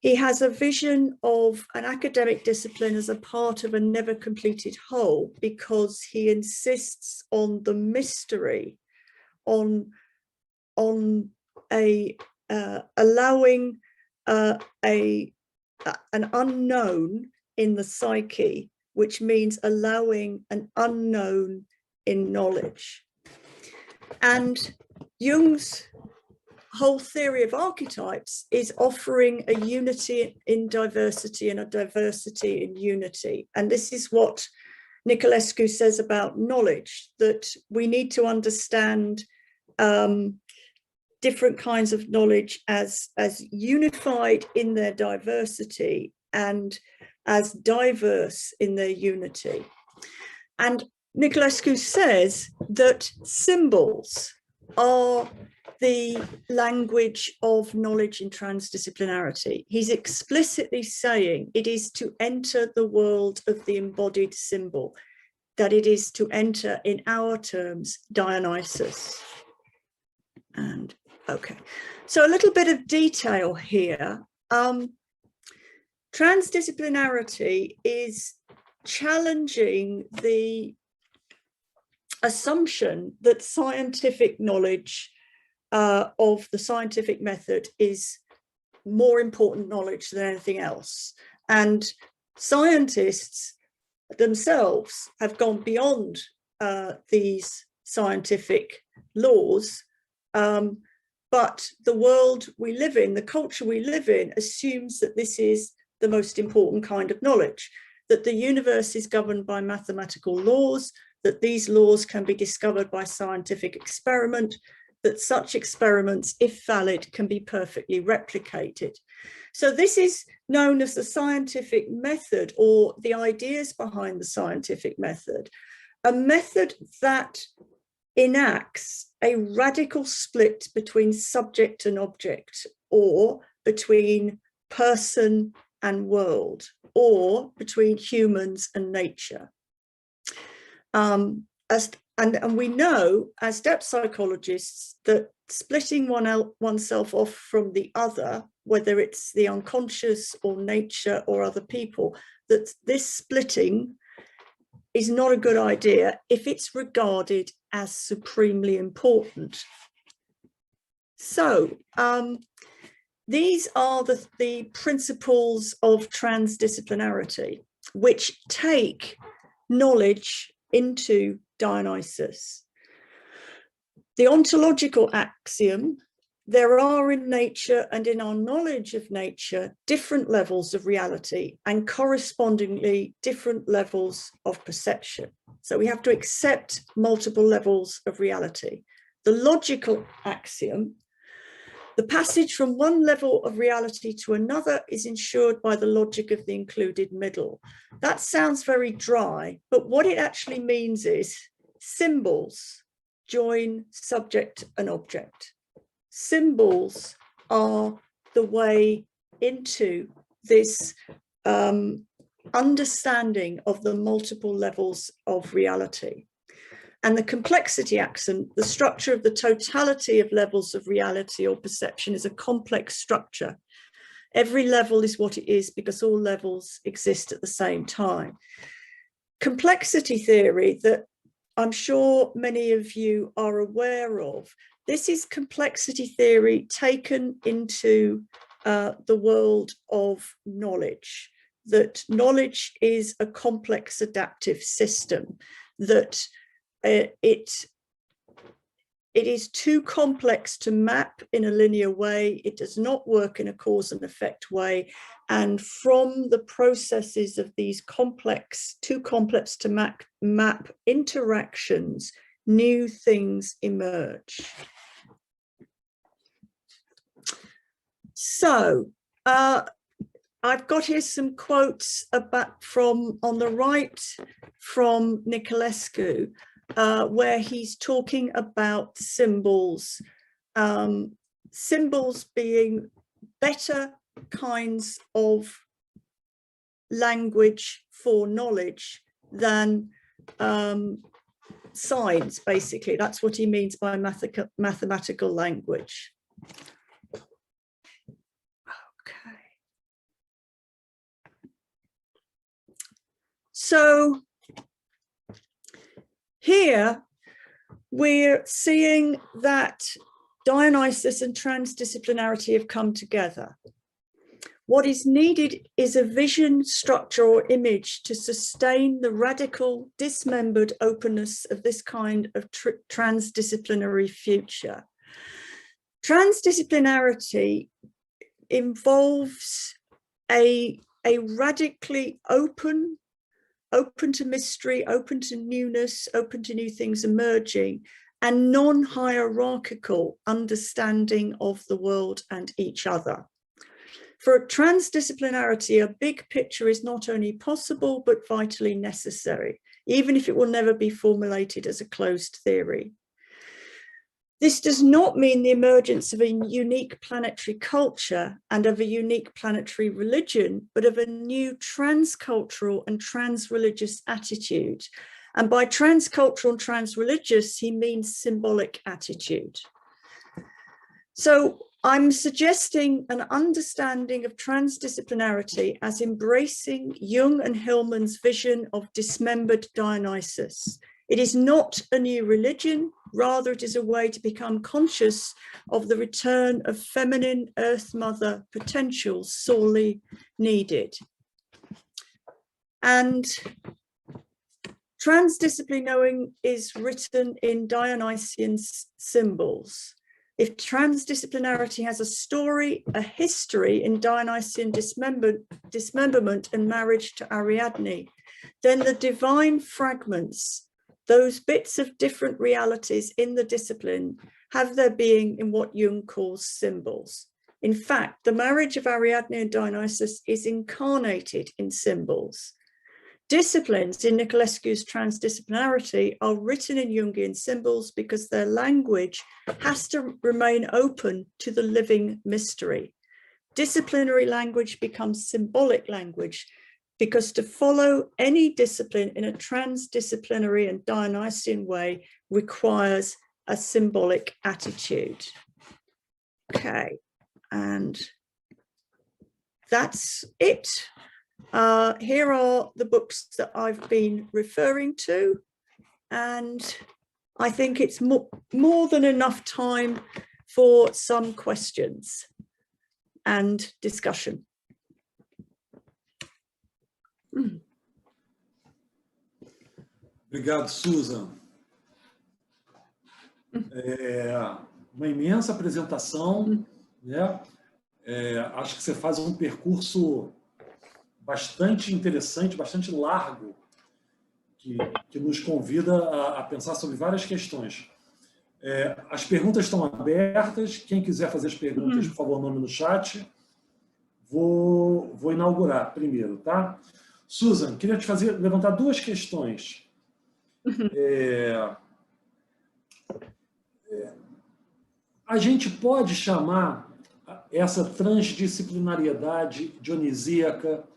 He has a vision of an academic discipline as a part of a never completed whole, because he insists on the mystery, on allowing an unknown in the psyche, which means allowing an unknown in knowledge. And Jung's whole theory of archetypes is offering a unity in diversity and a diversity in unity. And this is what Niculescu says about knowledge, that we need to understand different kinds of knowledge as unified in their diversity and as diverse in their unity. And Niculescu says that symbols are the language of knowledge in transdisciplinarity. He's explicitly saying it is to enter the world of the embodied symbol, that it is to enter, in our terms, Dionysus. And okay, so a little bit of detail here. Transdisciplinarity is challenging the assumption that scientific knowledge of the scientific method is more important knowledge than anything else. And scientists themselves have gone beyond these scientific laws, but the world we live in, the culture we live in, assumes that this is the most important kind of knowledge, that the universe is governed by mathematical laws, that these laws can be discovered by scientific experiment, that such experiments, if valid, can be perfectly replicated. So this is known as the scientific method, or the ideas behind the scientific method, a method that enacts a radical split between subject and object, or between person and world, or between humans and nature. And we know as depth psychologists that splitting oneself off from the other, whether it's the unconscious or nature or other people, that this splitting is not a good idea if it's regarded as supremely important. So these are the principles of transdisciplinarity, which take knowledge into Dionysus. The ontological axiom: there are in nature and in our knowledge of nature different levels of reality and correspondingly different levels of perception. So we have to accept multiple levels of reality. The logical axiom: the passage from one level of reality to another is ensured by the logic of the included middle. That sounds very dry, but what it actually means is symbols join subject and object. Symbols are the way into this understanding of the multiple levels of reality. And the complexity axiom, the structure of the totality of levels of reality or perception, is a complex structure. Every level is what it is because all levels exist at the same time. Complexity theory, that I'm sure many of you are aware of, this is complexity theory taken into the world of knowledge, that knowledge is a complex adaptive system, that it is too complex to map in a linear way. It does not work in a cause and effect way. And from the processes of these too complex to map interactions, new things emerge. So I've got here some quotes from on the right from Niculescu, where he's talking about symbols, symbols being better kinds of language for knowledge than signs, basically. That's what he means by mathematical language. Okay. So here we're seeing that Dionysus and transdisciplinarity have come together. What is needed is a vision, structure, or image to sustain the radical, dismembered openness of this kind of transdisciplinary future. Transdisciplinarity involves a radically open to mystery, open to newness, open to new things emerging, and non-hierarchical understanding of the world and each other. For transdisciplinarity, a big picture is not only possible, but vitally necessary, even if it will never be formulated as a closed theory. This does not mean the emergence of a unique planetary culture and of a unique planetary religion, but of a new transcultural and transreligious attitude. And by transcultural and transreligious, he means symbolic attitude. So I'm suggesting an understanding of transdisciplinarity as embracing Jung and Hillman's vision of dismembered Dionysus. It is not a new religion, rather it is a way to become conscious of the return of feminine Earth Mother potential sorely needed. And transdisciplinary knowing is written in Dionysian symbols. If transdisciplinarity has a story, a history in Dionysian dismemberment and marriage to Ariadne, then the divine fragments, those bits of different realities in the discipline, have their being in what Jung calls symbols. In fact, the marriage of Ariadne and Dionysus is incarnated in symbols. Disciplines in Niculescu's Transdisciplinarity are written in Jungian symbols because their language has to remain open to the living mystery. Disciplinary language becomes symbolic language because to follow any discipline in a transdisciplinary and Dionysian way requires a symbolic attitude. Okay, and that's it. Here are the books that I've been referring to, and I think it's more than enough time for some questions and discussion. Obrigado, Susan. Uma imensa apresentação, né? Acho que você faz um percurso bastante interessante, bastante largo, que nos convida a pensar sobre várias questões. As perguntas estão abertas. Quem quiser fazer as perguntas, por favor, nome no chat. Vou inaugurar primeiro, tá? Susan, queria te levantar duas questões. A gente pode chamar essa transdisciplinariedade dionisíaca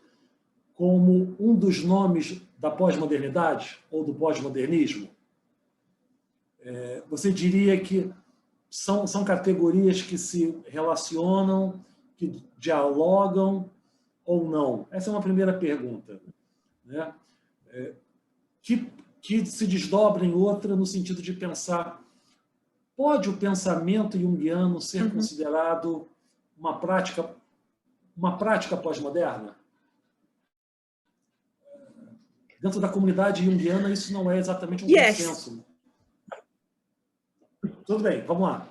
como um dos nomes da pós-modernidade ou do pós-modernismo? Você diria que são categorias que se relacionam, que dialogam ou não? Essa é uma primeira pergunta, né? Que se desdobra em outra no sentido de pensar: pode o pensamento junguiano ser considerado uma prática pós-moderna? Dentro da comunidade junguiana, isso não é exatamente um consenso. Tudo bem, vamos lá.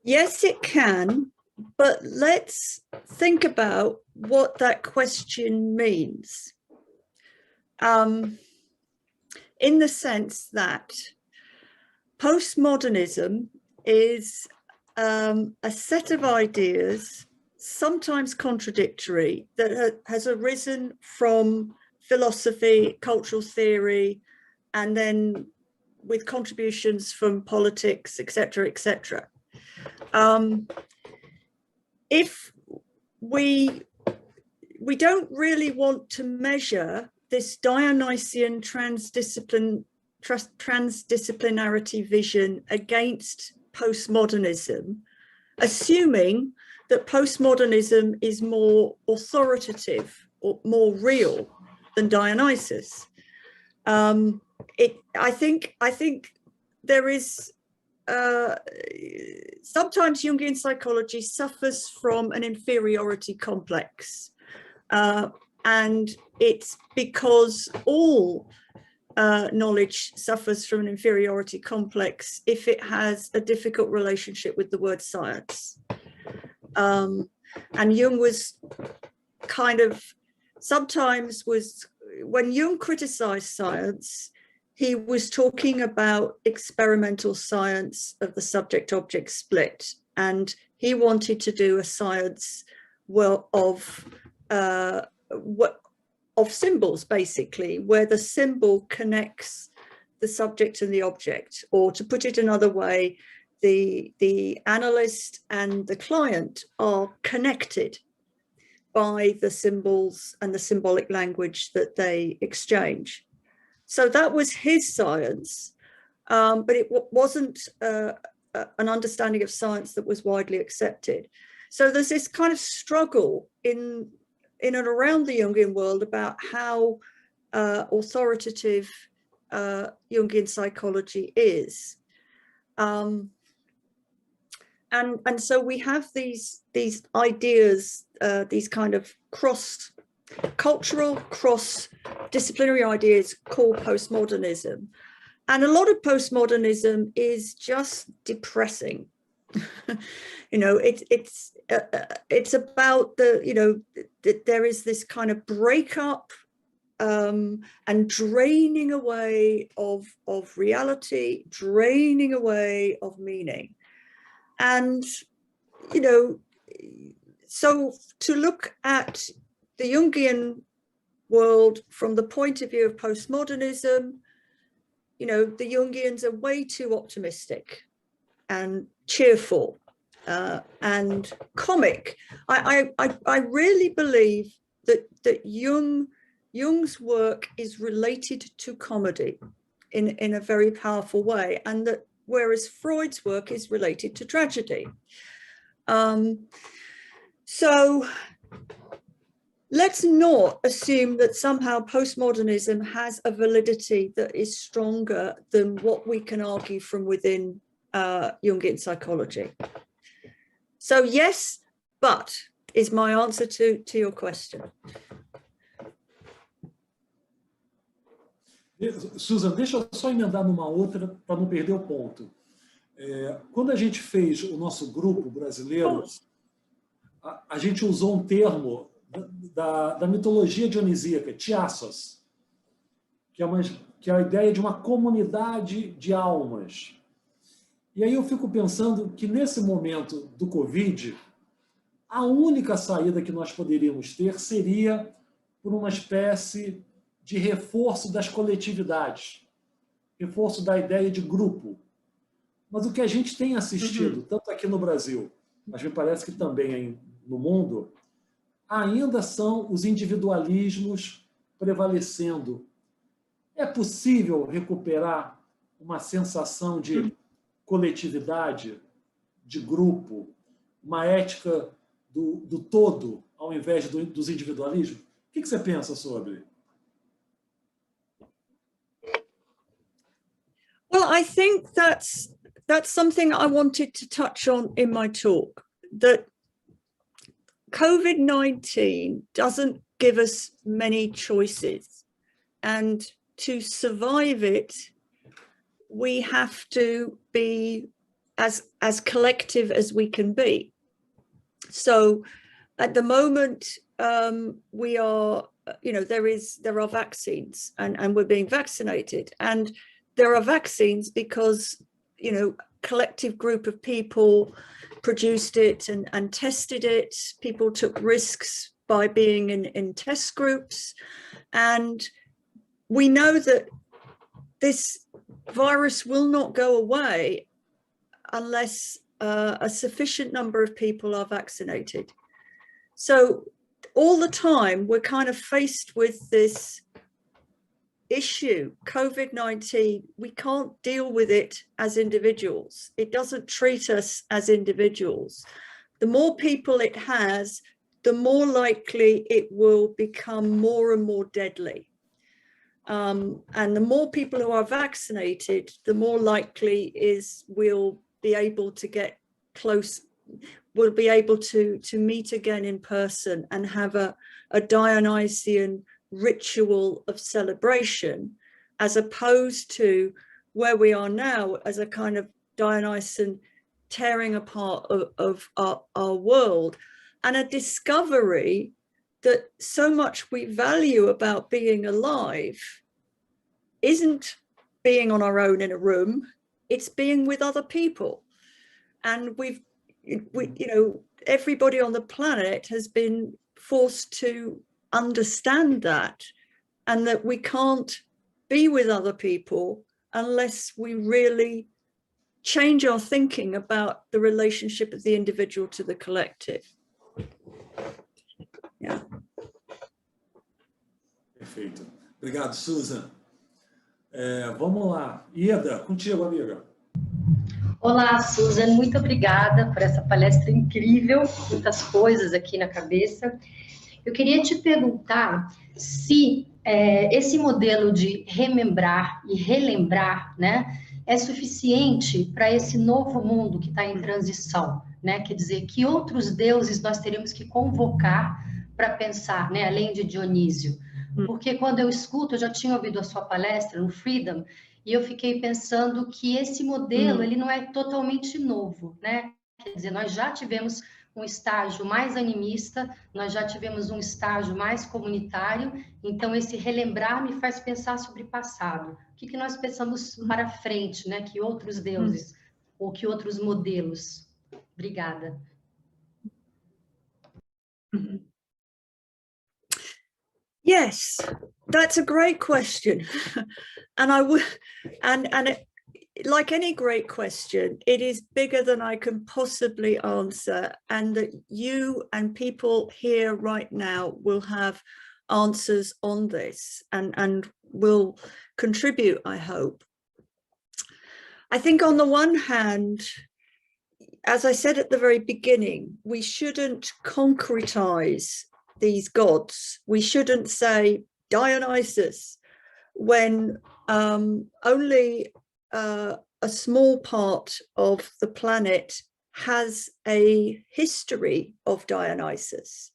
Yes, it can, but let's think about what that question means. In the sense that postmodernism is a set of ideas, sometimes contradictory, that has arisen from philosophy, cultural theory, and then with contributions from politics, etc., etc. If we don't really want to measure this Dionysian transdisciplinarity vision against postmodernism, assuming that postmodernism is more authoritative or more real than Dionysus. I think there is sometimes Jungian psychology suffers from an inferiority complex, and it's because all knowledge suffers from an inferiority complex if it has a difficult relationship with the word science. And Jung was kind of, sometimes was, when Jung criticized science, he was talking about experimental science of the subject-object split, and he wanted to do a science, well, of symbols, basically, where the symbol connects the subject and the object, or to put it another way, the analyst and the client are connected by the symbols and the symbolic language that they exchange. So that was his science, but it wasn't an understanding of science that was widely accepted. So there's this kind of struggle in and around the Jungian world about how authoritative Jungian psychology is. And so we have these ideas, these kind of cross-cultural, cross-disciplinary ideas called postmodernism. And a lot of postmodernism is just depressing. You know, it's about there is this kind of breakup and draining away of reality, draining away of meaning. And, you know, so to look at the Jungian world from the point of view of postmodernism, you know, the Jungians are way too optimistic and cheerful and comic. I really believe that Jung's work is related to comedy in a very powerful way, and that whereas Freud's work is related to tragedy. So let's not assume that somehow postmodernism has a validity that is stronger than what we can argue from within Jungian psychology. So yes, but is my answer to your question. Susan, deixa eu só emendar numa outra para não perder o ponto. Quando a gente fez o nosso grupo brasileiro, a gente usou um termo da mitologia dionisíaca, tiassos, que é a ideia de uma comunidade de almas. E aí eu fico pensando que nesse momento do Covid, a única saída que nós poderíamos ter seria por uma espécie de reforço das coletividades, reforço da ideia de grupo. Mas o que a gente tem assistido, tanto aqui no Brasil, mas me parece que também no mundo, ainda são os individualismos prevalecendo. É possível recuperar uma sensação de coletividade, de grupo, uma ética do todo, ao invés dos individualismos? O que você pensa sobre? Well, I think that's something I wanted to touch on in my talk, that COVID-19 doesn't give us many choices, and to survive it, we have to be as collective as we can be. So at the moment, we are, you know, there are vaccines and we're being vaccinated, and there are vaccines because, you know, collective group of people produced it and tested it. People took risks by being in test groups. And we know that this virus will not go away unless a sufficient number of people are vaccinated. So all the time, we're kind of faced with this issue, COVID-19. We can't deal with it as individuals. It doesn't treat us as individuals. The more people it has, the more likely it will become more and more deadly. And the more people who are vaccinated, the more likely we'll be able to get close, we'll be able to meet again in person and have a Dionysian ritual of celebration, as opposed to where we are now as a kind of Dionysian tearing apart of our world, and a discovery that so much we value about being alive isn't being on our own in a room, it's being with other people. And you know, everybody on the planet has been forced to understand that, and that we can't be with other people unless we really change our thinking about the relationship of the individual to the collective. Yeah. Perfeito. Obrigado, Susan. Vamos lá. Ida, contigo, amiga. Olá, Susan, muito obrigada por essa palestra incrível, muitas coisas aqui na cabeça. Eu queria te perguntar se esse modelo de remembrar e relembrar, né, é suficiente para esse novo mundo que está em transição, né? Quer dizer, que outros deuses nós teríamos que convocar para pensar, né, além de Dionísio? Porque quando eu escuto, eu já tinha ouvido a sua palestra no Freedom, e eu fiquei pensando que esse modelo, ele não é totalmente novo, né? Quer dizer, nós já tivemos um estágio mais animista, nós já tivemos um estágio mais comunitário, então esse relembrar me faz pensar sobre o passado. O que nós pensamos para frente, né? Que outros deuses, ou que outros modelos? Obrigada. Yes, that's a great question. And I would, like any great question, it is bigger than I can possibly answer, and that you and people here right now will have answers on this and will contribute, I hope. I think on the one hand, as I said at the very beginning, we shouldn't concretize these gods. We shouldn't say Dionysus when only a small part of the planet has a history of Dionysus.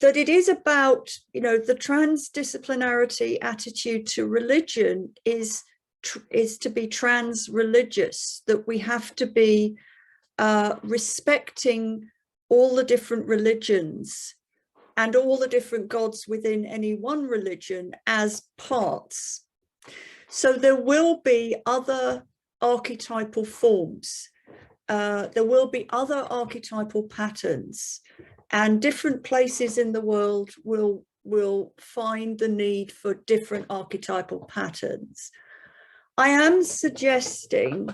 That it is about, you know, the transdisciplinarity attitude to religion is to be trans-religious, that we have to be respecting all the different religions and all the different gods within any one religion as parts. So there will be other archetypal forms, there will be other archetypal patterns, and different places in the world will find the need for different archetypal patterns. I am suggesting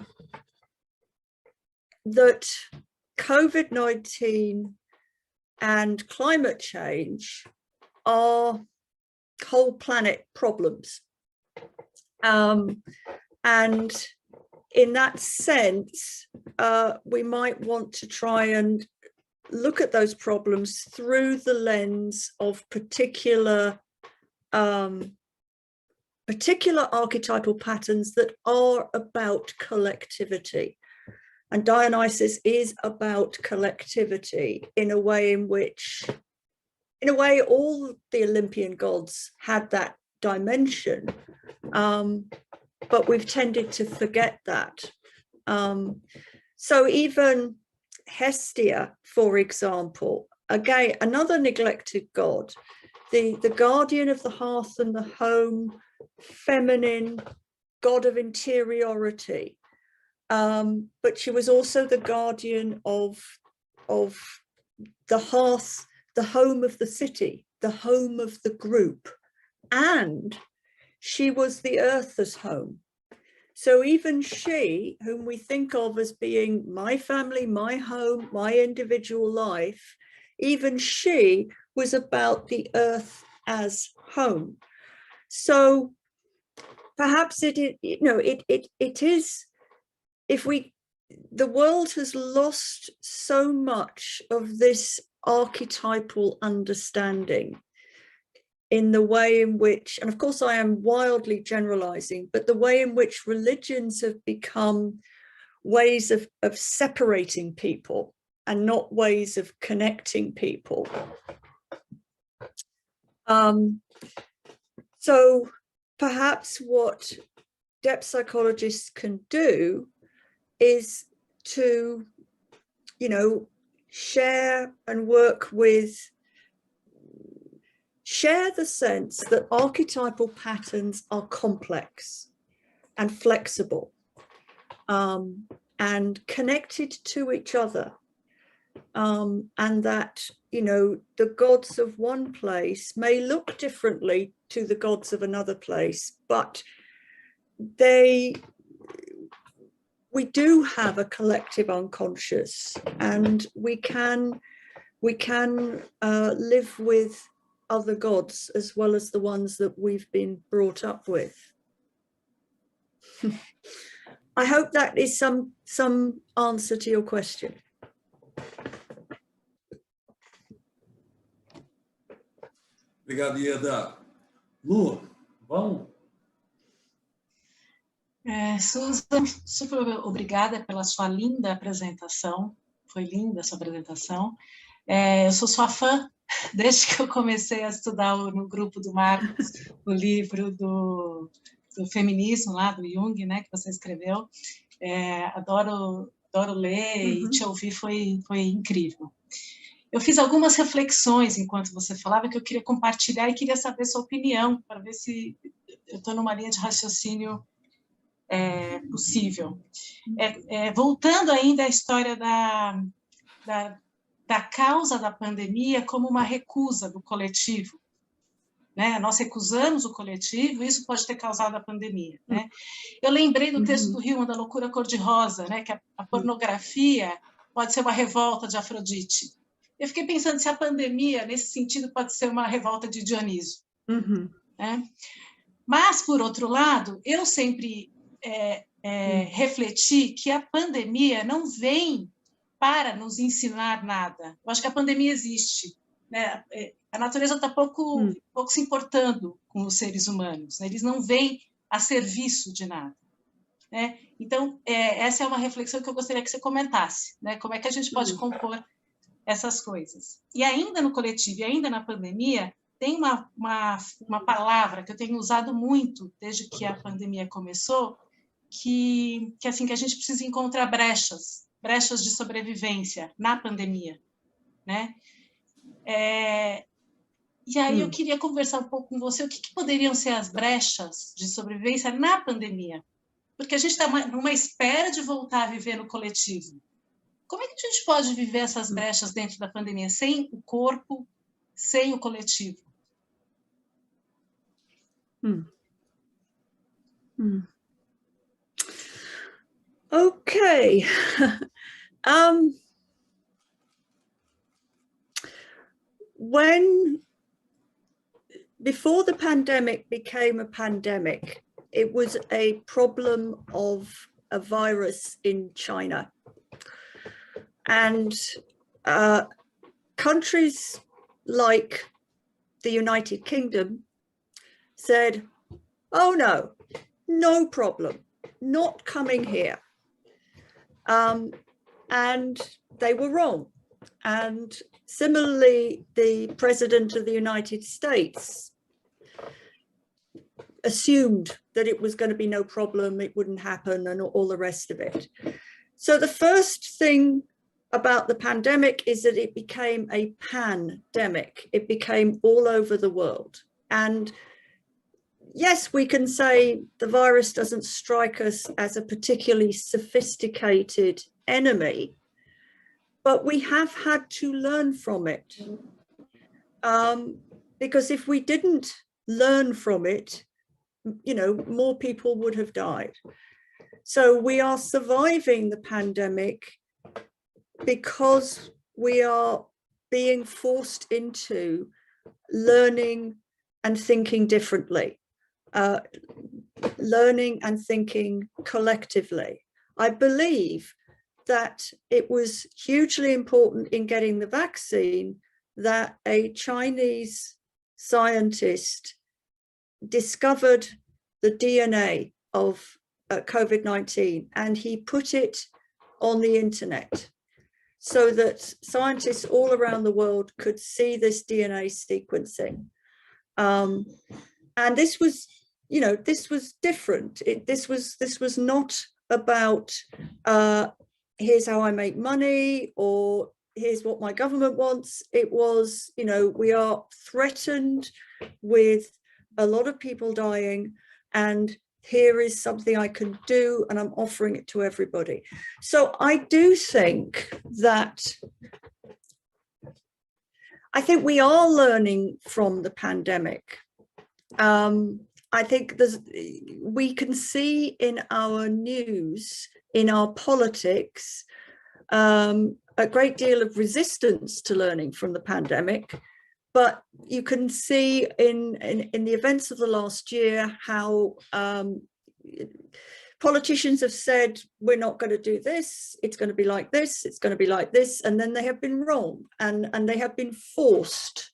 that COVID-19 and climate change are whole planet problems. And in that sense, we might want to try and look at those problems through the lens of particular archetypal patterns that are about collectivity. And Dionysus is about collectivity in a way all the Olympian gods had that dimension, but we've tended to forget that. So even Hestia, for example, again, another neglected god, the guardian of the hearth and the home, feminine, god of interiority. But she was also the guardian of the hearth, the home of the city, the home of the group, and she was the earth's home. So even she, whom we think of as being my family, my home, my individual life, even she was about the earth as home. So perhaps it is, the world has lost so much of this archetypal understanding in the way in which, and of course I am wildly generalizing, but the way in which religions have become ways of separating people and not ways of connecting people. So perhaps what depth psychologists can do is to, share and work with, share the sense that archetypal patterns are complex and flexible and connected to each other, and that, the gods of one place may look differently to the gods of another place, but we do have a collective unconscious, and we can live with other gods as well as the ones that we've been brought up with. I hope that is some answer to your question. Obrigado, Ieda. Lu, vamos? Susan, super obrigada pela sua linda apresentação. Foi linda a sua apresentação. Eu sou sua fã, desde que eu comecei a estudar no grupo do Marcos, o livro do Feminismo, lá do Jung, né, que você escreveu. Adoro ler e te ouvir, foi incrível. Eu fiz algumas reflexões enquanto você falava que eu queria compartilhar e queria saber sua opinião, para ver se eu estou numa linha de raciocínio possível. Voltando ainda à história da causa da pandemia como uma recusa do coletivo, né? Nós recusamos o coletivo, isso pode ter causado a pandemia, né? Eu lembrei do texto do Rowland, da loucura cor-de-rosa, né? Que a pornografia pode ser uma revolta de Afrodite. Eu fiquei pensando se a pandemia, nesse sentido, pode ser uma revolta de Dioniso. Né? Mas, por outro lado, eu sempre refleti que a pandemia não vem para nos ensinar nada. Eu acho que a pandemia existe, né? A natureza está pouco se importando com os seres humanos, né? Eles não vêm a serviço de nada, né? Então, essa é uma reflexão que eu gostaria que você comentasse, né? Como é que a gente pode compor essas coisas. E ainda no coletivo, e ainda na pandemia, tem uma palavra que eu tenho usado muito desde que a pandemia começou, que a gente precisa encontrar brechas de sobrevivência na pandemia, né? E aí eu queria conversar um pouco com você, o que poderiam ser as brechas de sobrevivência na pandemia? Porque a gente está numa espera de voltar a viver no coletivo. Como é que a gente pode viver essas brechas dentro da pandemia, sem o corpo, sem o coletivo? Okay. Before the pandemic became a pandemic, it was a problem of a virus in China. And countries like the United Kingdom said, oh no, no problem, not coming here. And they were wrong. And similarly, the President of the United States assumed that it was going to be no problem, it wouldn't happen, and all the rest of it. So the first thing about the pandemic is that it became a pandemic. It became all over the world. And yes, we can say the virus doesn't strike us as a particularly sophisticated enemy, but we have had to learn from it. Because if we didn't learn from it, you know, more people would have died. So we are surviving the pandemic because we are being forced into learning and thinking differently, learning and thinking collectively. I believe that it was hugely important in getting the vaccine that a Chinese scientist discovered the DNA of COVID-19, and he put it on the internet so that scientists all around the world could see this DNA sequencing. And this was, you know, this was different. This was not about here's how I make money or here's what my government wants. It was, you know, we are threatened with a lot of people dying, and here is something I can do, and I'm offering it to everybody. So I do think that, I think we are learning from the pandemic. I think we can see in our news, in our politics, a great deal of resistance to learning from the pandemic. But you can see in the events of the last year how politicians have said, we're not going to do this, it's going to be like this, it's going to be like this, and then they have been wrong, and they have been forced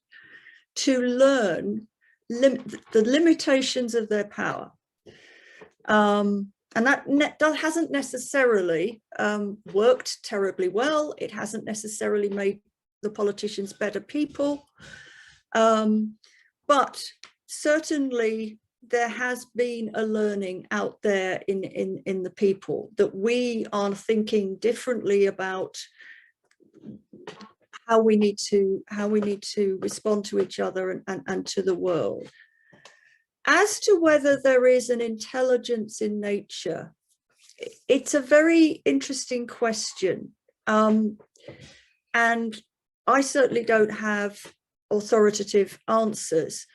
to learn the limitations of their power. And that hasn't necessarily worked terribly well. It hasn't necessarily made the politicians better people. But certainly there has been a learning out there in the people that we are thinking differently about how we need to respond to each other and to the world. As to whether there is an intelligence in nature, it's a very interesting question. And I certainly don't have authoritative answers.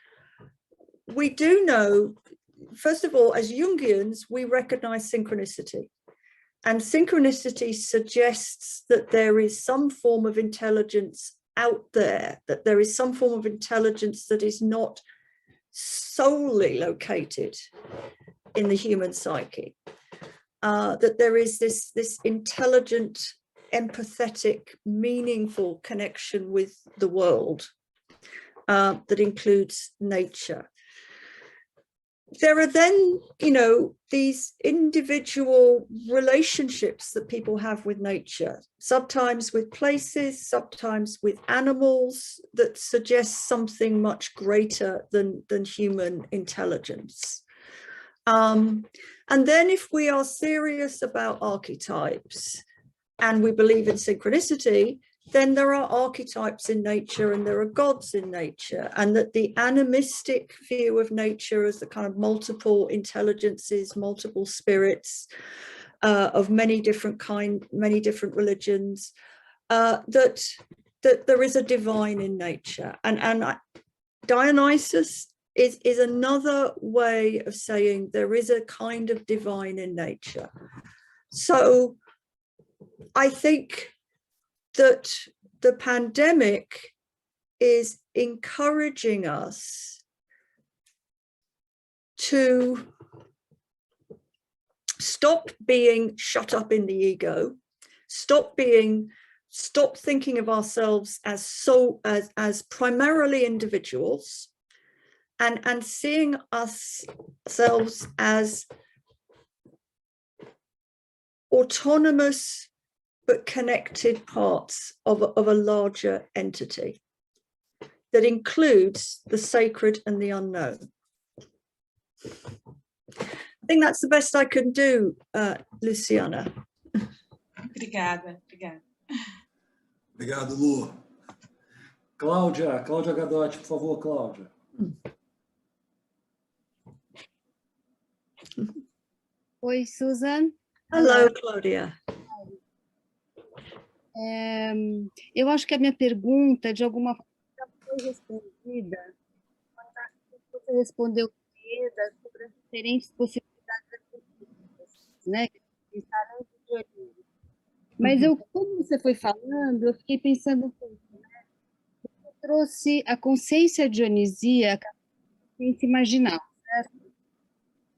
We do know, first of all, as Jungians, we recognize synchronicity. And synchronicity suggests that there is some form of intelligence out there, that there is some form of intelligence that is not solely located in the human psyche, that there is this intelligent, empathetic, meaningful connection with the world that includes nature. There are then, these individual relationships that people have with nature, sometimes with places, sometimes with animals, that suggest something much greater than human intelligence. And then if we are serious about archetypes and we believe in synchronicity, then there are archetypes in nature and there are gods in nature, and that the animistic view of nature as the kind of multiple intelligences, multiple spirits of many different religions, that there is a divine in nature. And Dionysus is another way of saying there is a kind of divine in nature. So I think that the pandemic is encouraging us to stop being shut up in the ego, stop thinking of ourselves as primarily individuals, and seeing ourselves as autonomous but connected parts of a larger entity that includes the sacred and the unknown. I think that's the best I can do, Luciana. Obrigada. Obrigado, Lu. Cláudia Gadotti, por favor, Cláudia. Oi, Susan. Hello, Claudia. Eu acho que a minha pergunta, de alguma forma, já foi respondida. Você respondeu sobre as diferentes possibilidades, né? Mas como você foi falando, eu fiquei pensando um pouco, né? Você trouxe a consciência dionisíaca, a consciência marginal, certo?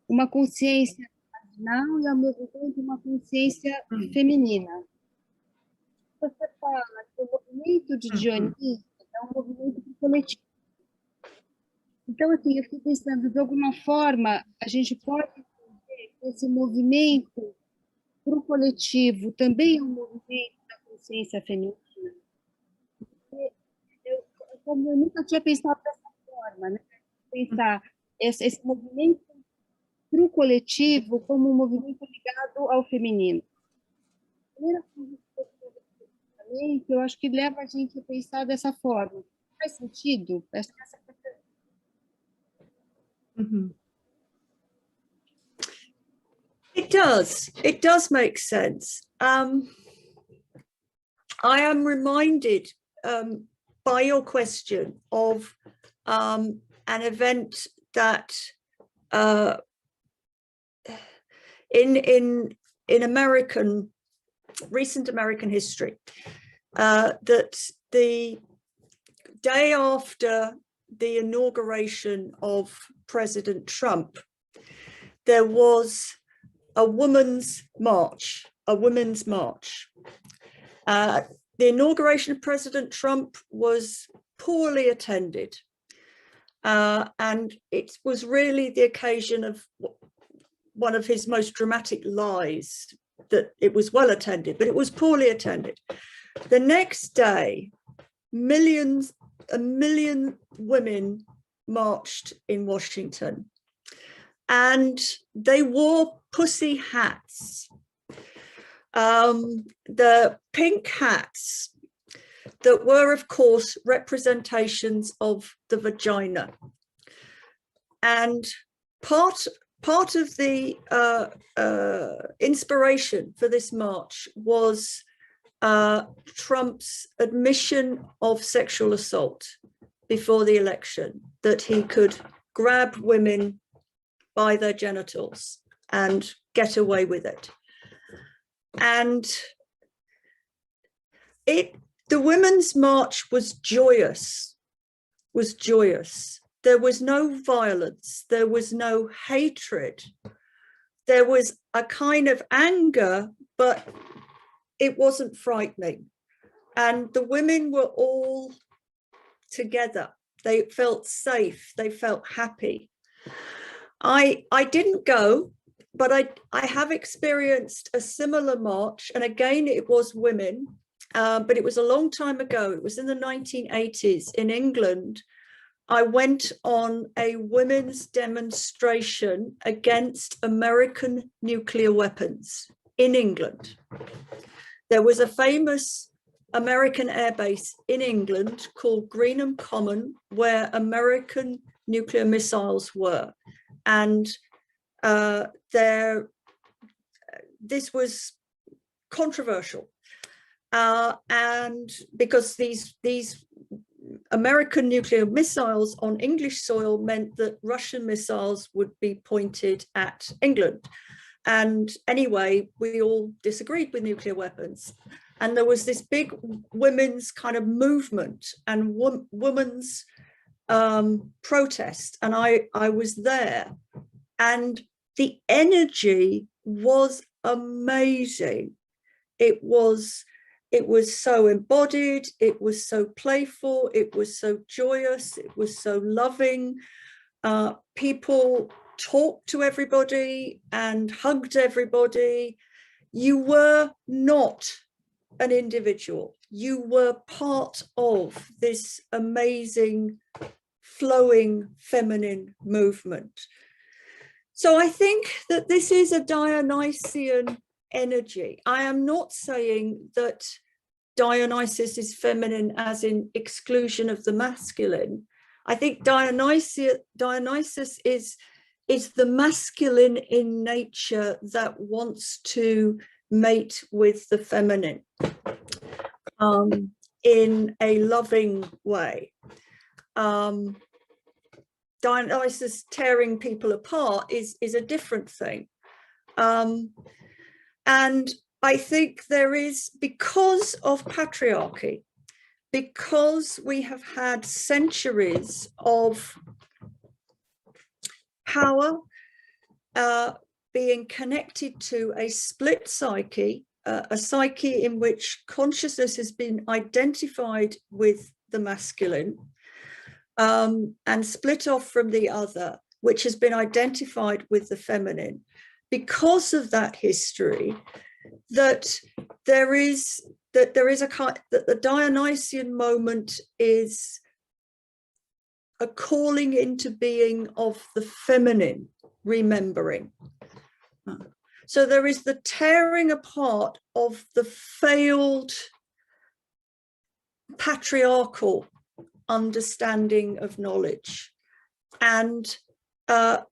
Uma consciência marginal e, ao mesmo tempo, uma consciência feminina. Você fala que o movimento de Dioniso é um movimento coletivo. Então, assim, eu fiquei pensando, de alguma forma, a gente pode entender que esse movimento para o coletivo também é um movimento da consciência feminina. Eu nunca tinha pensado dessa forma, né? Pensar esse movimento para o coletivo como um movimento ligado ao feminino. A primeira coisa que eu acho que leva a gente a pensar dessa forma. Faz sentido? It does make sense. I am reminded by your question of an event that in recent American history, that the day after the inauguration of President Trump, there was a women's march. The inauguration of President Trump was poorly attended, and it was really the occasion of one of his most dramatic lies, that it was well attended, but it was poorly attended. The next day, a million women marched in Washington, and they wore pussy hats. The pink hats that were, of course, representations of the vagina. And part of the inspiration for this march was Trump's admission of sexual assault before the election, that he could grab women by their genitals and get away with it. And the Women's March was joyous. There was no violence, there was no hatred. There was a kind of anger, but it wasn't frightening. And the women were all together. They felt safe, they felt happy. I didn't go, but I have experienced a similar march, and again, it was women, but it was a long time ago. It was in the 1980s in England. I went on a women's demonstration against American nuclear weapons in England. There was a famous American airbase in England called Greenham Common, where American nuclear missiles were. And this was controversial, and because these American nuclear missiles on English soil meant that Russian missiles would be pointed at England. And anyway, we all disagreed with nuclear weapons. And there was this big women's kind of movement and women's protest. And I was there. And the energy was amazing. It was so embodied, it was so playful, it was so joyous, it was so loving. People talked to everybody and hugged everybody. You were not an individual. You were part of this amazing, flowing feminine movement. So I think that this is a Dionysian energy. I am not saying that Dionysus is feminine as in exclusion of the masculine. I think Dionysus is the masculine in nature that wants to mate with the feminine in a loving way. Dionysus tearing people apart is a different thing. And I think there is, because of patriarchy, because we have had centuries of power being connected to a split psyche, a psyche in which consciousness has been identified with the masculine and split off from the other, which has been identified with the feminine. Because of that history, that there is a kind, that the Dionysian moment is a calling into being of the feminine, remembering. So there is the tearing apart of the failed patriarchal understanding of knowledge, and that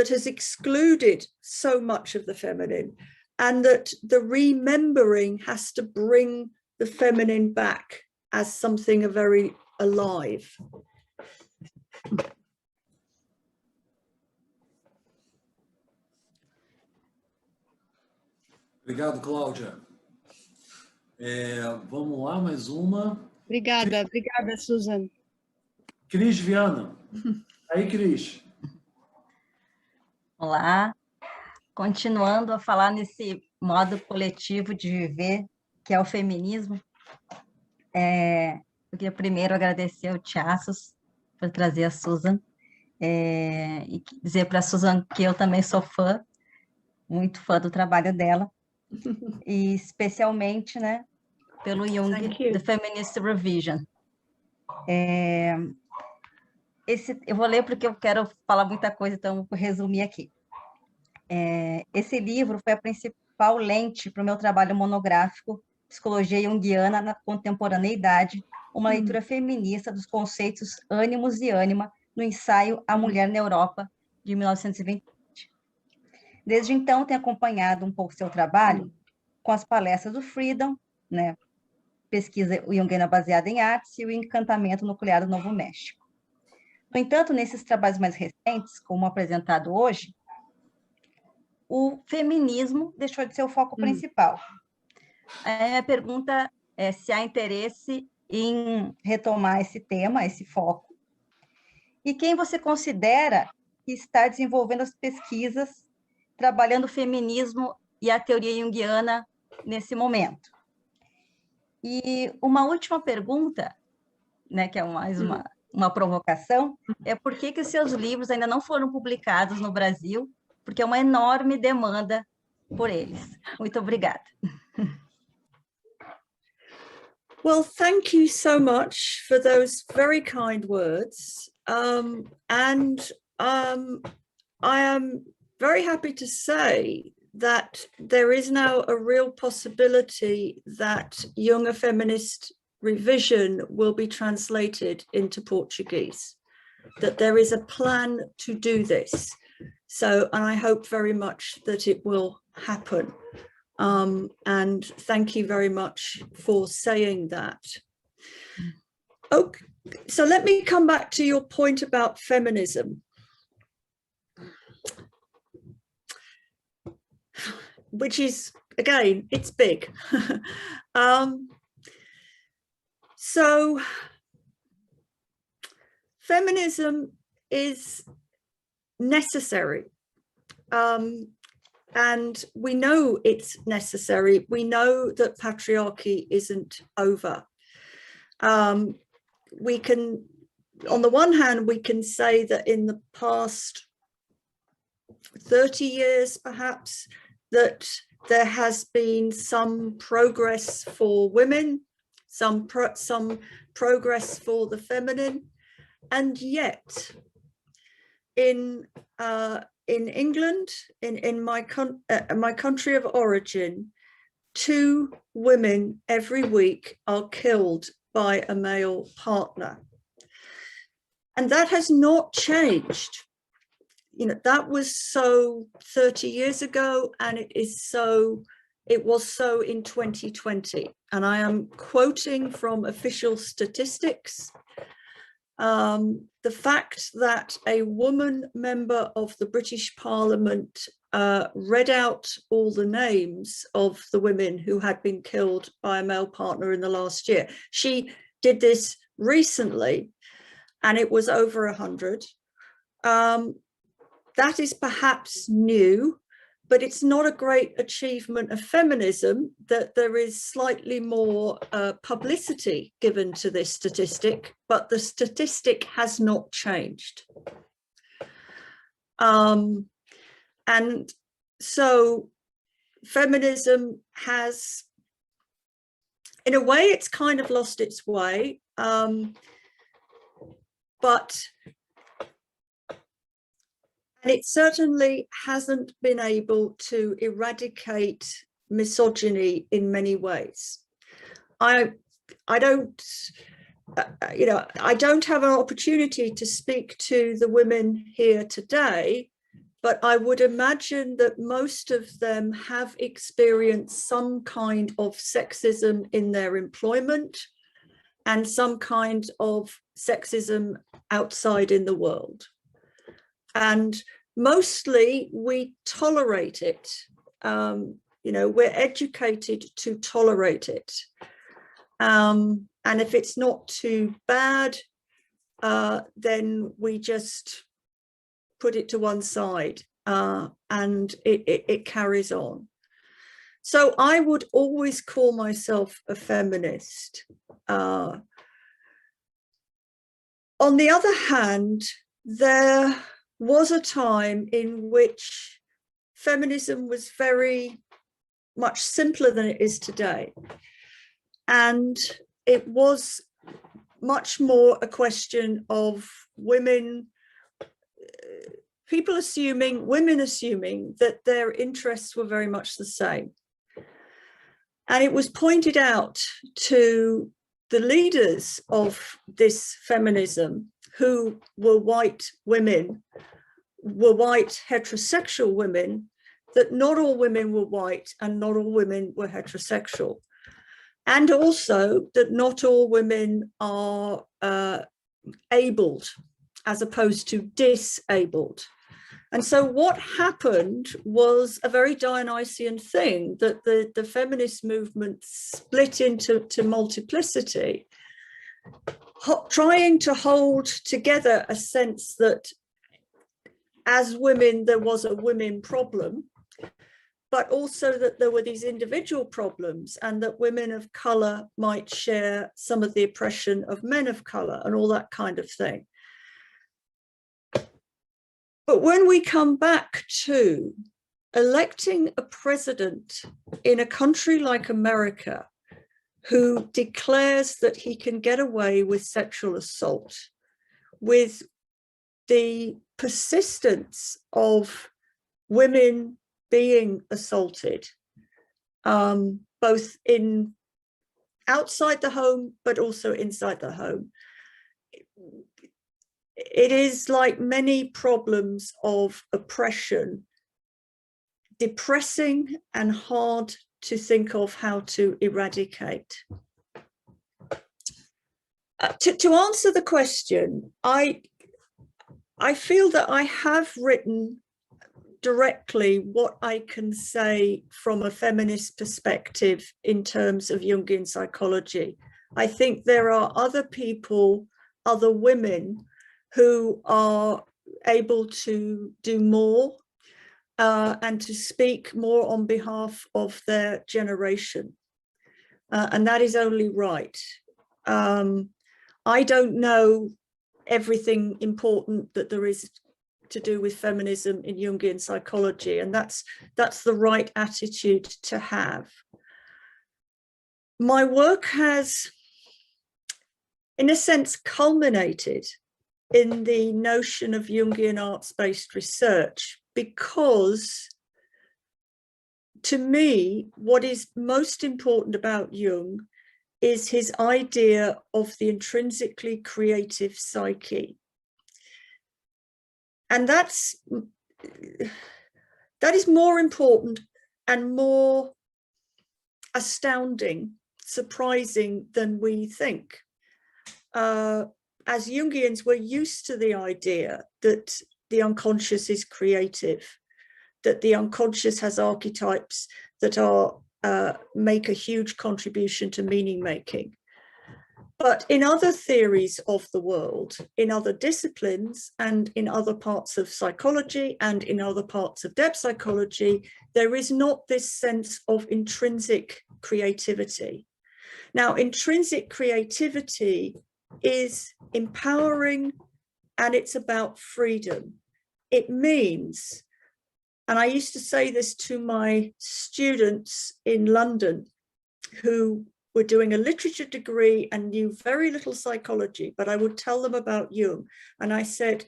has excluded so much of the feminine, and that the remembering has to bring the feminine back as something very alive. Obrigado, Cláudia. Vamos lá, mais uma. Obrigada, Susan. Cris Viana. Aí, Cris. Olá. Continuando a falar nesse modo coletivo de viver, que é o feminismo, eu queria primeiro agradecer ao Tiassos por trazer a Susan, e dizer para a Susan que eu também sou fã, muito fã do trabalho dela, e especialmente, né, pelo Jung, The Feminist Revision. Eu vou ler porque eu quero falar muita coisa, então vou resumir aqui. Esse livro foi a principal lente para o meu trabalho monográfico, Psicologia Jungiana na Contemporaneidade, uma leitura feminista dos conceitos ânimos e ânima no ensaio A Mulher na Europa, de 1920. Desde então, tenho acompanhado um pouco seu trabalho com as palestras do Freedom, né, pesquisa junguiana baseada em artes e o encantamento nuclear do Novo México. No entanto, nesses trabalhos mais recentes, como apresentado hoje, o feminismo deixou de ser o foco principal. A minha pergunta é se há interesse em retomar esse tema, esse foco, e quem você considera que está desenvolvendo as pesquisas, trabalhando o feminismo e a teoria junguiana nesse momento. E uma última pergunta, né, que é mais uma provocação, é por que os seus livros ainda não foram publicados no Brasil, porque é uma enorme demanda por eles. Muito obrigada. Well, thank you so much for those very kind words. I am very happy to say that there is now a real possibility that Younger Feminist Revision will be translated into Portuguese, that there is a plan to do this. So, and I hope very much that it will happen. And thank you very much for saying that. Okay, so let me come back to your point about feminism, which is, again, it's big. So feminism is necessary. And we know it's necessary. We know that patriarchy isn't over. We can, on the one hand, we can say that in the past 30 years, perhaps, that there has been some progress for women, some progress for the feminine, and yet in England, in my country of origin, 2 women every week are killed by a male partner. And that has not changed. You know, that was so 30 years ago, and it was so in 2020. And I am quoting from official statistics. The fact that a woman member of the British Parliament read out all the names of the women who had been killed by a male partner in the last year. She did this recently, and it was over 100. That is perhaps new, but it's not a great achievement of feminism that there is slightly more publicity given to this statistic, but the statistic has not changed. And so feminism has, in a way, it's kind of lost its way, but it certainly hasn't been able to eradicate misogyny in many ways. I don't have an opportunity to speak to the women here today, but I would imagine that most of them have experienced some kind of sexism in their employment and some kind of sexism outside in the world. And mostly we tolerate it. You know, we're educated to tolerate it. And if it's not too bad, then we just put it to one side and it carries on. So I would always call myself a feminist. On the other hand, there was a time in which feminism was very much simpler than it is today. And it was much more a question of women, women assuming that their interests were very much the same. And it was pointed out to the leaders of this feminism, who were white women, were white heterosexual women, that not all women were white and not all women were heterosexual. And also that not all women are abled as opposed to disabled. And so what happened was a very Dionysian thing, that the feminist movement split into multiplicity, trying to hold together a sense that as women, there was a women problem, but also that there were these individual problems and that women of colour might share some of the oppression of men of colour and all that kind of thing. But when we come back to electing a president in a country like America who declares that he can get away with sexual assault, with the persistence of women being assaulted, both outside the home, but also inside the home, it is like many problems of oppression, depressing and hard to think of how to eradicate. To answer the question, I feel that I have written directly what I can say from a feminist perspective in terms of Jungian psychology. I think there are other people, other women, who are able to do more and to speak more on behalf of their generation. And that is only right. I don't know everything important that there is to do with feminism in Jungian psychology, and that's the right attitude to have. My work has, in a sense, culminated in the notion of Jungian arts-based research, because to me, what is most important about Jung is his idea of the intrinsically creative psyche. And that is more important and more astounding, surprising than we think. As Jungians, we're used to the idea that the unconscious is creative, that the unconscious has archetypes that make a huge contribution to meaning making. But in other theories of the world, in other disciplines and in other parts of psychology and in other parts of depth psychology, there is not this sense of intrinsic creativity. Now, intrinsic creativity is empowering and it's about freedom. It means, and I used to say this to my students in London who were doing a literature degree and knew very little psychology, but I would tell them about Jung. And I said,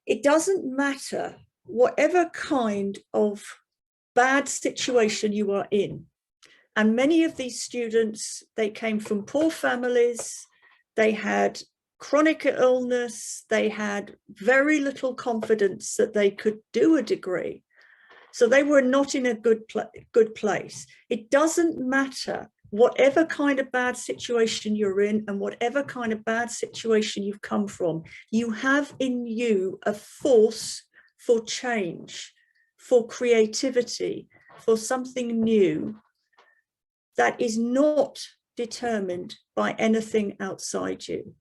it doesn't matter whatever kind of bad situation you are in. And many of these students, they came from poor families, they had chronic illness, they had very little confidence that they could do a degree. So they were not in a good place. It doesn't matter whatever kind of bad situation you're in and whatever kind of bad situation you've come from, you have in you a force for change, for creativity, for something new that is not determined by anything outside you.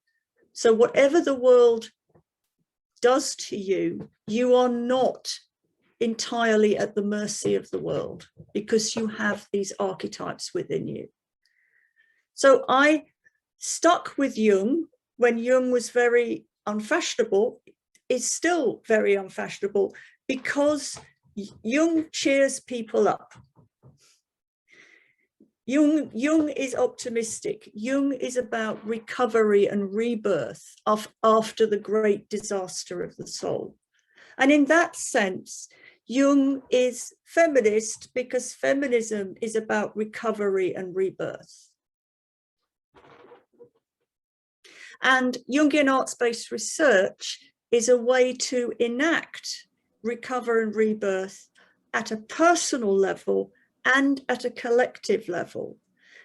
So whatever the world does to you, you are not entirely at the mercy of the world, because you have these archetypes within you. So I stuck with Jung when Jung was very unfashionable, is still very unfashionable, because Jung cheers people up. Jung is optimistic. Jung is about recovery and rebirth after the great disaster of the soul. And in that sense, Jung is feminist, because feminism is about recovery and rebirth. And Jungian arts-based research is a way to enact recover and rebirth at a personal level and at a collective level.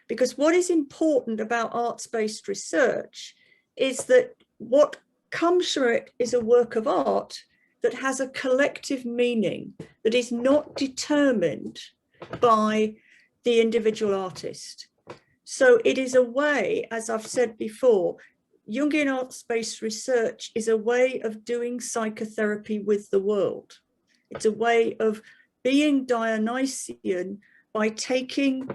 Because what is important about arts-based research is that what comes from it is a work of art that has a collective meaning that is not determined by the individual artist. So it is a way, as I've said before, Jungian arts-based research is a way of doing psychotherapy with the world. It's a way of being Dionysian by taking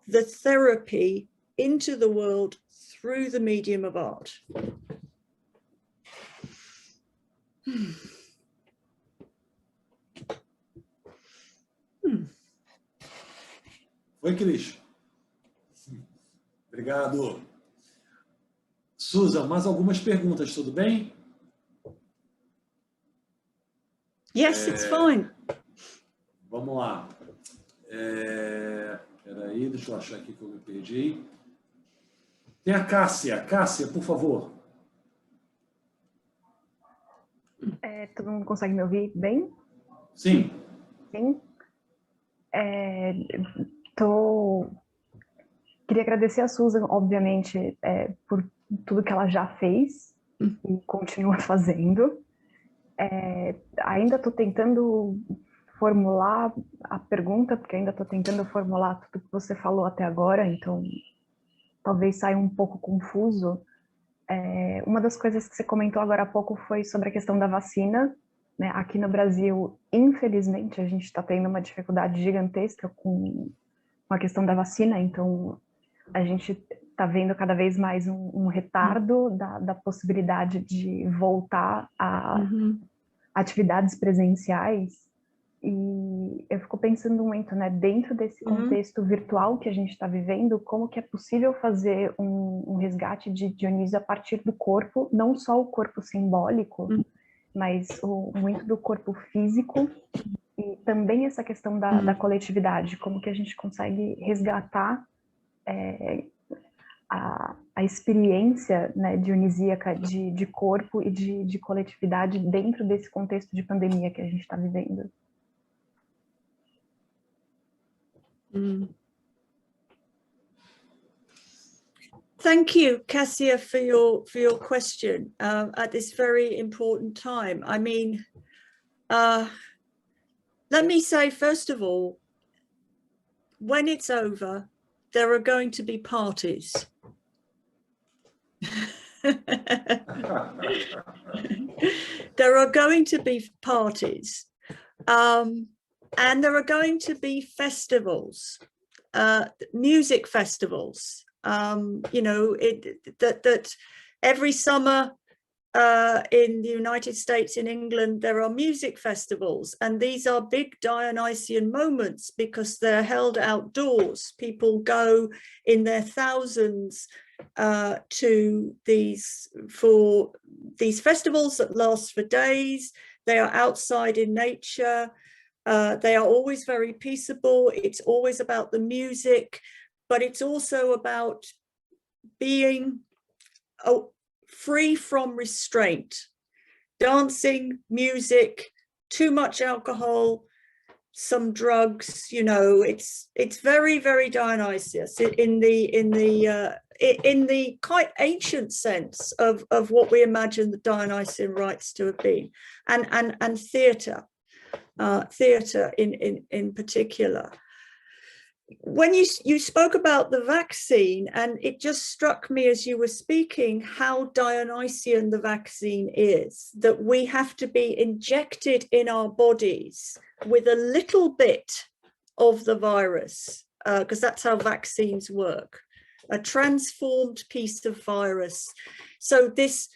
the therapy into the world through the medium of art. Oi, Cris. Obrigado. Susan, mais algumas perguntas, tudo bem? Yes, it's fine. Vamos lá. Peraí, deixa eu achar aqui que eu me perdi. Tem a Cássia. Cássia, por favor. Todo mundo consegue me ouvir bem? Sim. Sim. Queria agradecer a Susan, obviamente, por tudo que ela já fez e continua fazendo. Ainda estou tentando formular a pergunta, porque ainda estou tentando formular tudo que você falou até agora, então talvez saia um pouco confuso. Uma das coisas que você comentou agora há pouco foi sobre a questão da vacina, né? Aqui no Brasil, infelizmente, a gente está tendo uma dificuldade gigantesca com a questão da vacina, então a gente está vendo cada vez mais um retardo da possibilidade de voltar a atividades presenciais. E eu fico pensando muito, né, dentro desse contexto virtual que a gente está vivendo, como que é possível fazer um resgate de Dioniso a partir do corpo, não só o corpo simbólico, mas muito do corpo físico, e também essa questão da coletividade, como que a gente consegue resgatar a experiência, né, dionisíaca de corpo e de coletividade dentro desse contexto de pandemia que a gente está vivendo. Thank you, Cassia, for your question at this very important time. I mean, let me say, first of all, when it's over, there are going to be parties. There are going to be parties. And there are going to be festivals, music festivals. You know, that every summer in the United States, in England, there are music festivals, and these are big Dionysian moments because they're held outdoors. People go in their thousands to these festivals that last for days. They are outside in nature. They are always very peaceable. It's always about the music, but it's also about being free from restraint. Dancing, music, too much alcohol, some drugs, you know, it's very, very Dionysius in the quite ancient sense of what we imagine the Dionysian rites to have been, and theatre in particular. when you spoke about the vaccine, and it just struck me as you were speaking how Dionysian the vaccine is, that we have to be injected in our bodies with a little bit of the virus, because that's how vaccines work, a transformed piece of virus. So this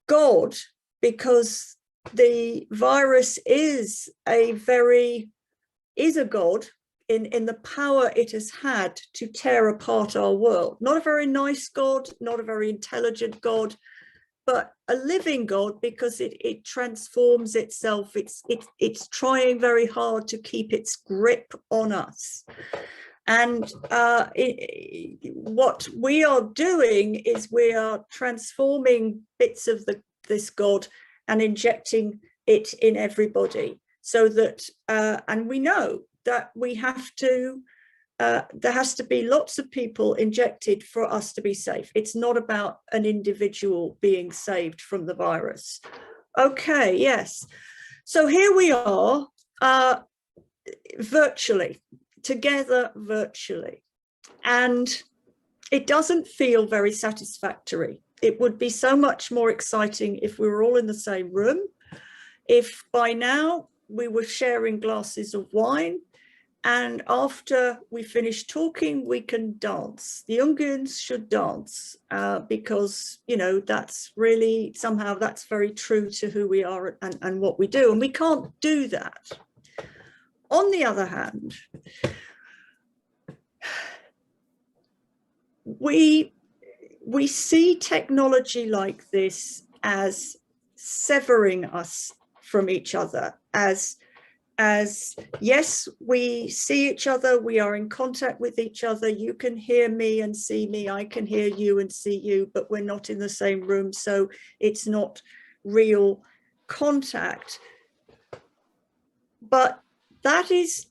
God, because the virus is a God in the power it has had to tear apart our world. Not a very nice God, not a very intelligent God, but a living God, because it transforms itself. It's trying very hard to keep its grip on us. And what we are doing is we are transforming bits of this God and injecting it in everybody, so that, and we know that we have to, there has to be lots of people injected for us to be safe. It's not about an individual being saved from the virus. Okay, yes. So here we are, virtually, together virtually. And it doesn't feel very satisfactory. It would be so much more exciting if we were all in the same room, if by now we were sharing glasses of wine, and after we finish talking, we can dance. The Jungians should dance, because, you know, that's really, somehow that's very true to who we are and what we do, and we can't do that. On the other hand, we see technology like this as severing us from each other, as yes, we see each other, we are in contact with each other, you can hear me and see me, I can hear you and see you, but we're not in the same room, so it's not real contact. But that is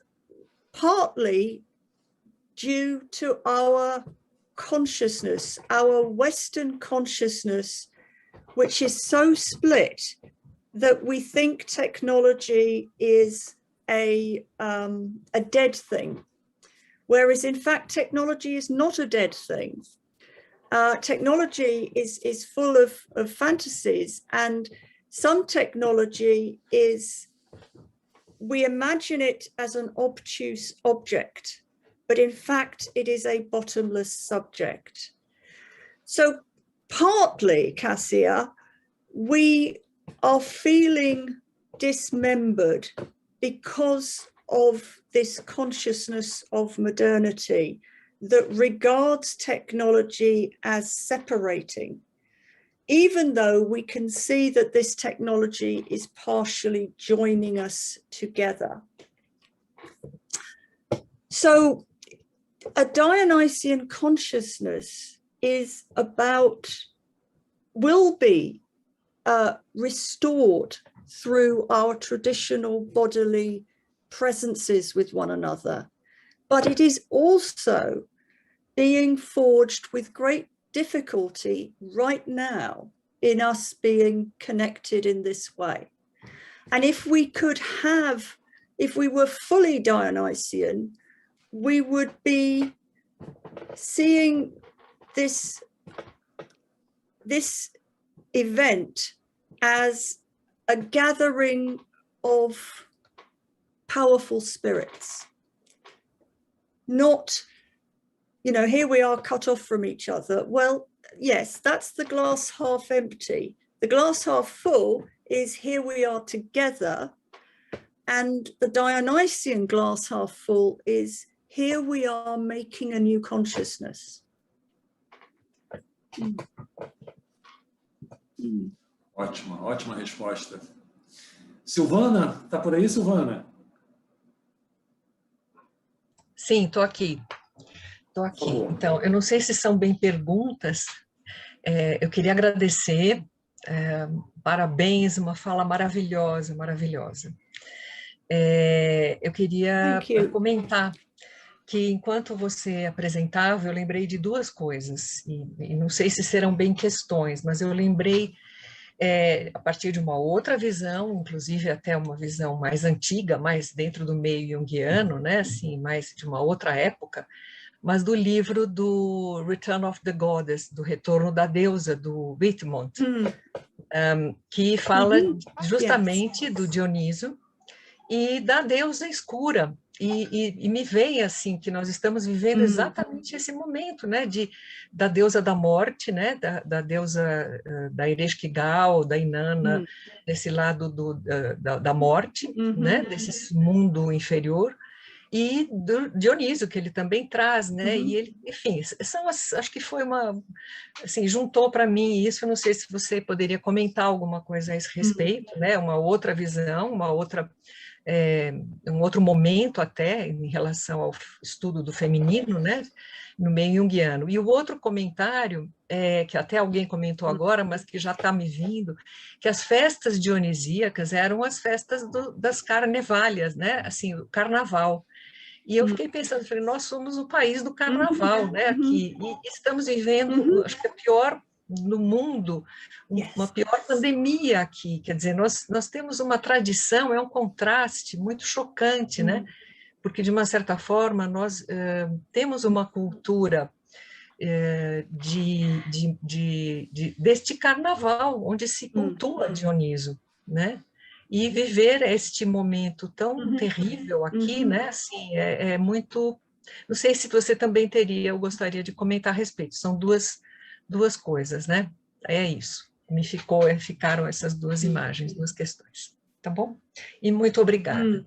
partly due to our consciousness, our Western consciousness, which is so split that we think technology is a dead thing, whereas in fact technology is not a dead thing. Technology is full of fantasies, and some technology is, we imagine it as an obtuse object, but in fact it is a bottomless subject. So partly, Cassia, we are feeling dismembered because of this consciousness of modernity that regards technology as separating, even though we can see that this technology is partially joining us together. So a Dionysian consciousness is about, will be restored through our traditional bodily presences with one another, but it is also being forged with great difficulty right now in us being connected in this way. And if we could have, if we were fully Dionysian, we would be seeing this event as a gathering of powerful spirits, not, you know, here we are cut off from each other. Well, yes, that's the glass half empty. The glass half full is here we are together, and the Dionysian glass half full is here we are making a new consciousness. Ótima, ótima resposta. Silvana, tá por aí, Silvana? Sim, estou aqui. Estou aqui. Então, eu não sei se são bem perguntas. Eu queria agradecer. Parabéns, uma fala maravilhosa, maravilhosa. Eu queria comentar que enquanto você apresentava, eu lembrei de duas coisas, e não sei se serão bem questões, mas eu lembrei a partir de uma outra visão, inclusive até uma visão mais antiga, mais dentro do meio junguiano, né, assim, mais de uma outra época, mas do livro do Return of the Goddess, do Retorno da Deusa, do Whitmont, que fala justamente do Dioniso e da deusa escura. E me vem assim que nós estamos vivendo exatamente esse momento, né, da deusa da morte, né, da deusa da Ereshkigal, da Inanna, desse lado da morte, né, desse mundo inferior, e do Dioniso, que ele também traz, né, e ele, enfim, acho que foi assim, juntou para mim isso. Eu não sei se você poderia comentar alguma coisa a esse respeito, né, uma outra visão, um outro momento até em relação ao estudo do feminino, né, no meio junguiano. E o outro comentário, que até alguém comentou agora, mas que já está me vindo, que as festas dionisíacas eram as festas das carnevalias, né, assim, o carnaval. E eu fiquei pensando, falei, nós somos o país do carnaval, né, aqui, e estamos vivendo, acho que a pior no mundo, uma pior pandemia aqui, quer dizer, nós temos uma tradição, é um contraste muito chocante, né, porque de uma certa forma nós temos uma cultura deste carnaval, onde se cultua Dioniso, né, e viver este momento tão terrível aqui, né, assim, é muito, não sei se você também eu gostaria de comentar a respeito, são duas coisas, né, é isso, ficaram essas duas imagens, duas questões, tá bom? E muito obrigada.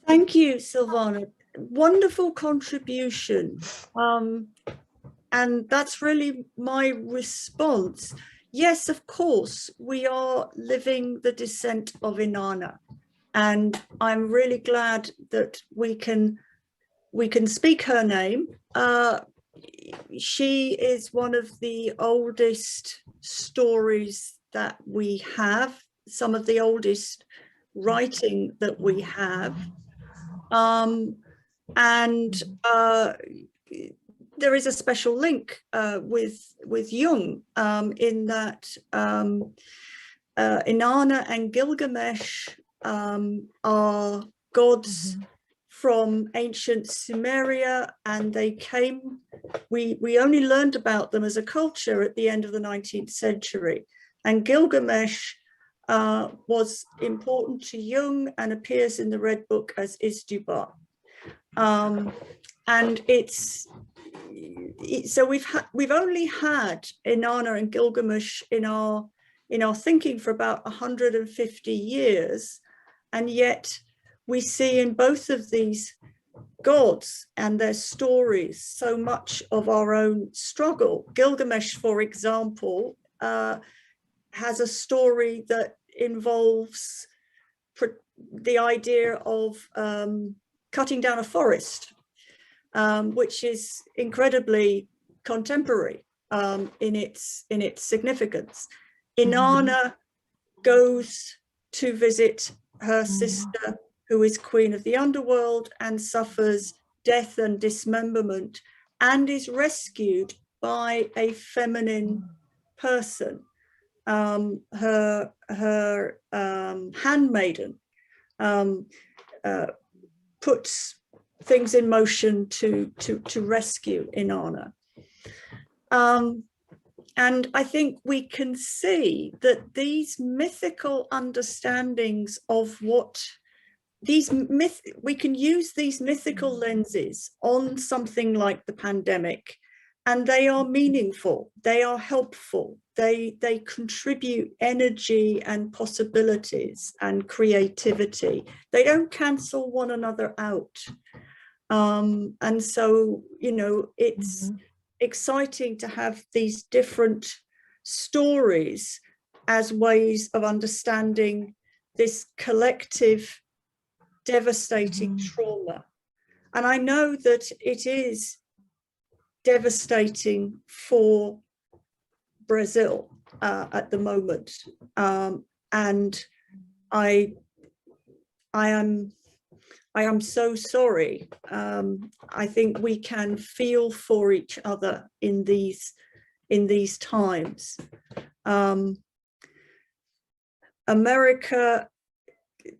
Thank you, Silvana. Wonderful contribution. And that's really my response. Yes, of course, we are living the descent of Inanna. And I'm really glad that we can speak her name. She is one of the oldest stories that we have, some of the oldest writing that we have. There is a special link with Jung in that Inanna and Gilgamesh are gods from ancient Sumeria, and they came, we only learned about them as a culture at the end of the 19th century. And Gilgamesh was important to Jung and appears in the Red Book as Izduvaa. And so we've only had Inanna and Gilgamesh in our thinking for about 150 years, and yet we see in both of these gods and their stories so much of our own struggle. Gilgamesh, for example, has a story that involves the idea of cutting down a forest, which is incredibly contemporary in its significance. Inanna goes to visit her sister, who is queen of the underworld, and suffers death and dismemberment, and is rescued by a feminine person, her handmaiden, puts things in motion to rescue Inanna. And I think we can see that these mythical understandings of we can use these mythical lenses on something like the pandemic, and they are meaningful, they are helpful, they contribute energy and possibilities and creativity. They don't cancel one another out. And so, you know, it's exciting to have these different stories as ways of understanding this collective devastating trauma. And I know that it is devastating for Brazil at the moment. And I am so sorry. I think we can feel for each other in these in these times. America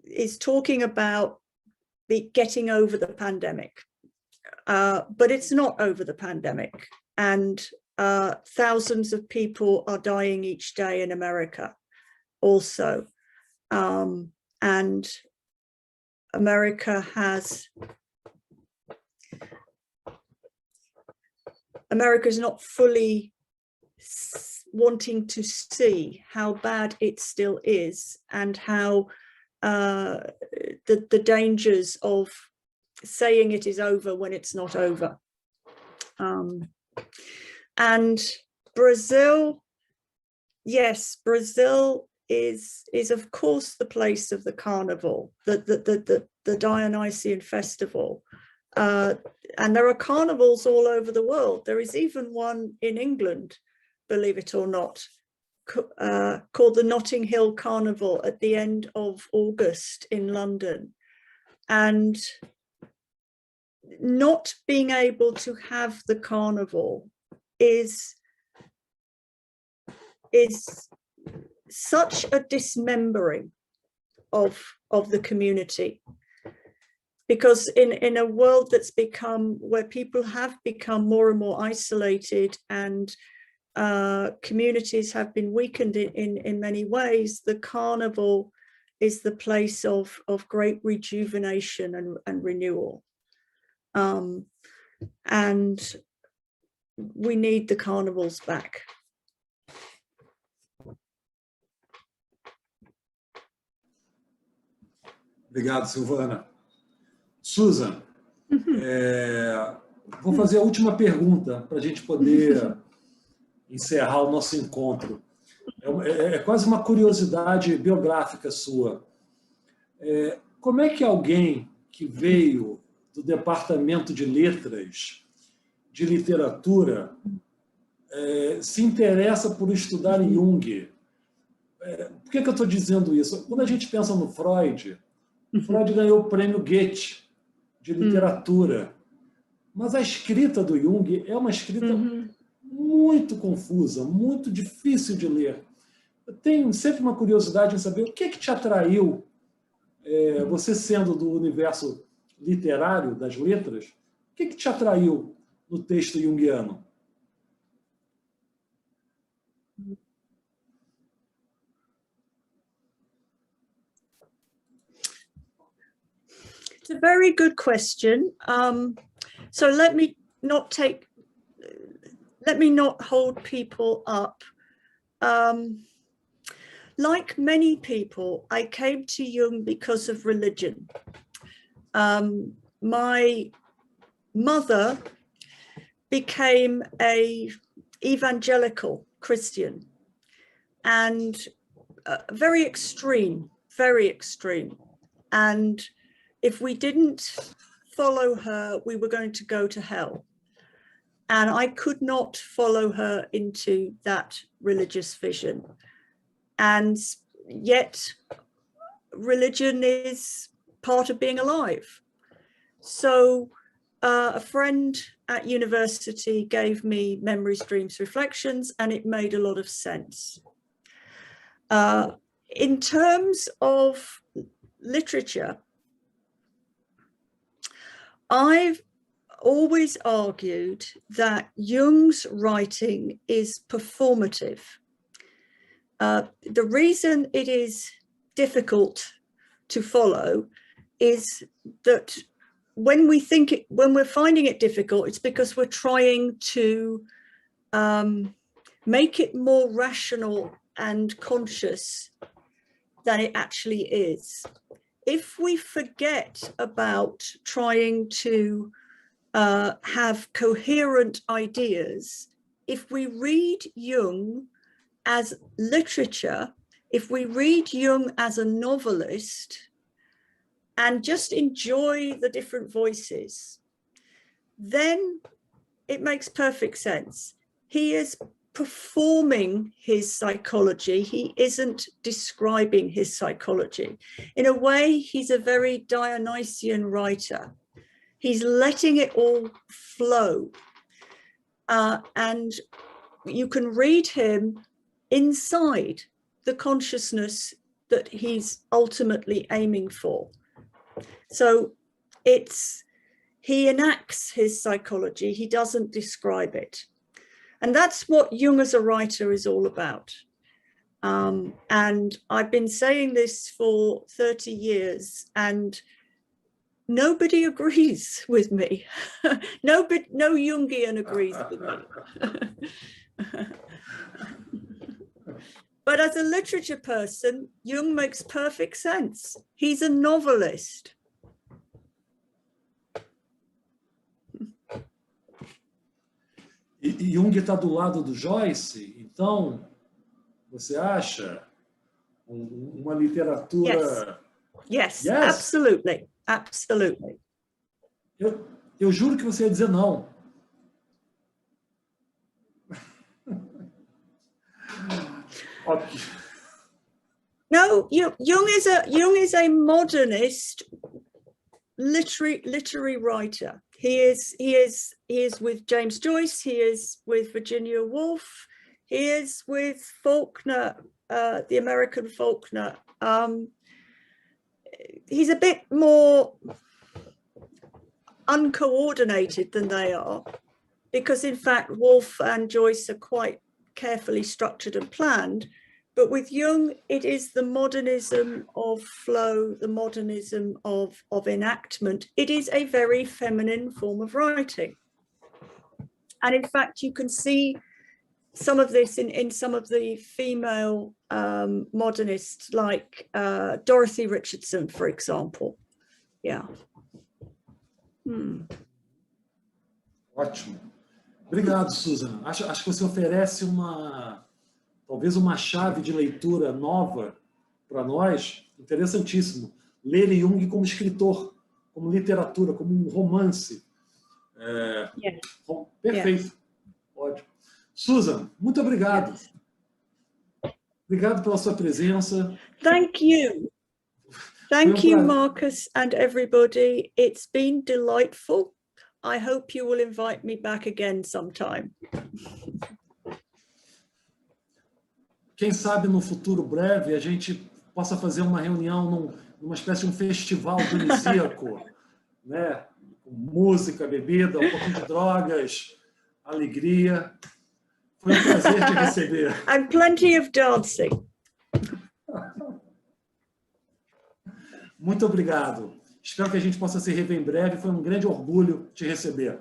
is talking about getting over the pandemic, but it's not over the pandemic, and thousands of people are dying each day in America also. And America is not fully wanting to see how bad it still is, and how the dangers of saying it is over when it's not over. And Brazil, yes, Brazil is of course the place of the carnival, the Dionysian festival. And there are carnivals all over the world. There is even one in England, believe it or not, called the Notting Hill Carnival at the end of August in London. And not being able to have the carnival is such a dismembering of the community, because in a world that's where people have become more and more isolated, and communities have been weakened in many ways, the carnival is the place of great rejuvenation and renewal. And we need the carnivals back. Obrigado, Silvana. Susan, vou fazer a última pergunta para a gente poder encerrar o nosso encontro. É quase uma curiosidade biográfica sua. Como é que alguém que veio do departamento de letras, de literatura, se interessa por estudar Jung? Por que eu estou dizendo isso? Quando a gente pensa no Freud, Freud ganhou o prêmio Goethe de literatura, mas a escrita do Jung é uma escrita muito confusa, muito difícil de ler. Eu tenho sempre uma curiosidade em saber o que te atraiu, você sendo do universo literário, das letras, o que te atraiu no texto junguiano? It's a very good question. So let me not hold people up. Like many people, I came to Jung because of religion. My mother became an evangelical Christian, and very extreme. And if we didn't follow her, we were going to go to hell. And I could not follow her into that religious vision. And yet religion is part of being alive. So a friend at university gave me Memories, Dreams, Reflections, and it made a lot of sense. In terms of literature, I've always argued that Jung's writing is performative. The reason it is difficult to follow is that when we're finding it difficult, it's because we're trying to make it more rational and conscious than it actually is. If we forget about trying to have coherent ideas, if we read Jung as literature, if we read Jung as a novelist and just enjoy the different voices, then it makes perfect sense. He is performing his psychology. He isn't describing his psychology. In a way, he's a very Dionysian writer. He's letting it all flow. And you can read him inside the consciousness that he's ultimately aiming for. So he enacts his psychology, he doesn't describe it. And that's what Jung as a writer is all about. And I've been saying this for 30 years and nobody agrees with me. No Jungian agrees with me. But as a literature person, Jung makes perfect sense. He's a novelist. E Jung está do lado do Joyce, então, você acha uma literatura... Yes, yes, absolutely, absolutely. Eu juro que você ia dizer não. Okay. No, Jung is a modernist literary writer. He is with James Joyce. He is with Virginia Woolf. He is with Faulkner, the American Faulkner. He's a bit more uncoordinated than they are, because in fact Woolf and Joyce are quite carefully structured and planned. But with Jung, it is the modernism of flow, the modernism of enactment. It is a very feminine form of writing. And in fact, you can see some of this in some of the female modernists, like Dorothy Richardson, for example. Yeah. Ótimo. Obrigado, Susan. Acho que você oferece talvez uma chave de leitura nova para nós, interessantíssimo. Ler Jung como escritor, como literatura, como um romance. Perfeito. Yes. Ótimo. Susan, muito obrigado. Yes. Obrigado pela sua presença. Thank you. Thank you, Marcus, and everybody. It's been delightful. I hope you will invite me back again sometime. Quem sabe no futuro breve a gente possa fazer uma reunião numa espécie de um festival dionisíaco, né? Com música, bebida, um pouquinho de drogas, alegria. Foi um prazer te receber. And plenty of dancing. Muito obrigado. Espero que a gente possa se rever em breve. Foi um grande orgulho te receber.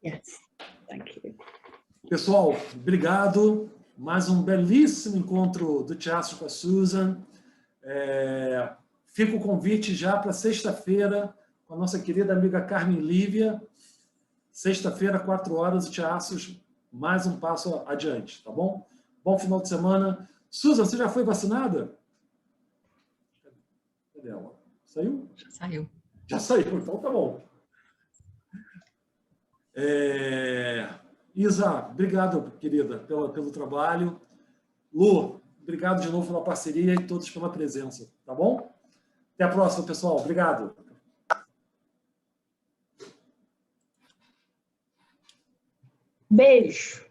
Yes, thank you. Pessoal, obrigado. Mais um belíssimo encontro do teatro com a Susan. Fica o convite já para sexta-feira com a nossa querida amiga Carmen Lívia. Sexta-feira, 4 horas, o teatro, mais um passo adiante, tá bom? Bom final de semana. Susan, você já foi vacinada? Cadê ela? Saiu? Já saiu. Já saiu, então tá bom. Isa, obrigado, querida, pelo trabalho. Lu, obrigado de novo pela parceria e todos pela presença, tá bom? Até a próxima, pessoal. Obrigado. Beijo.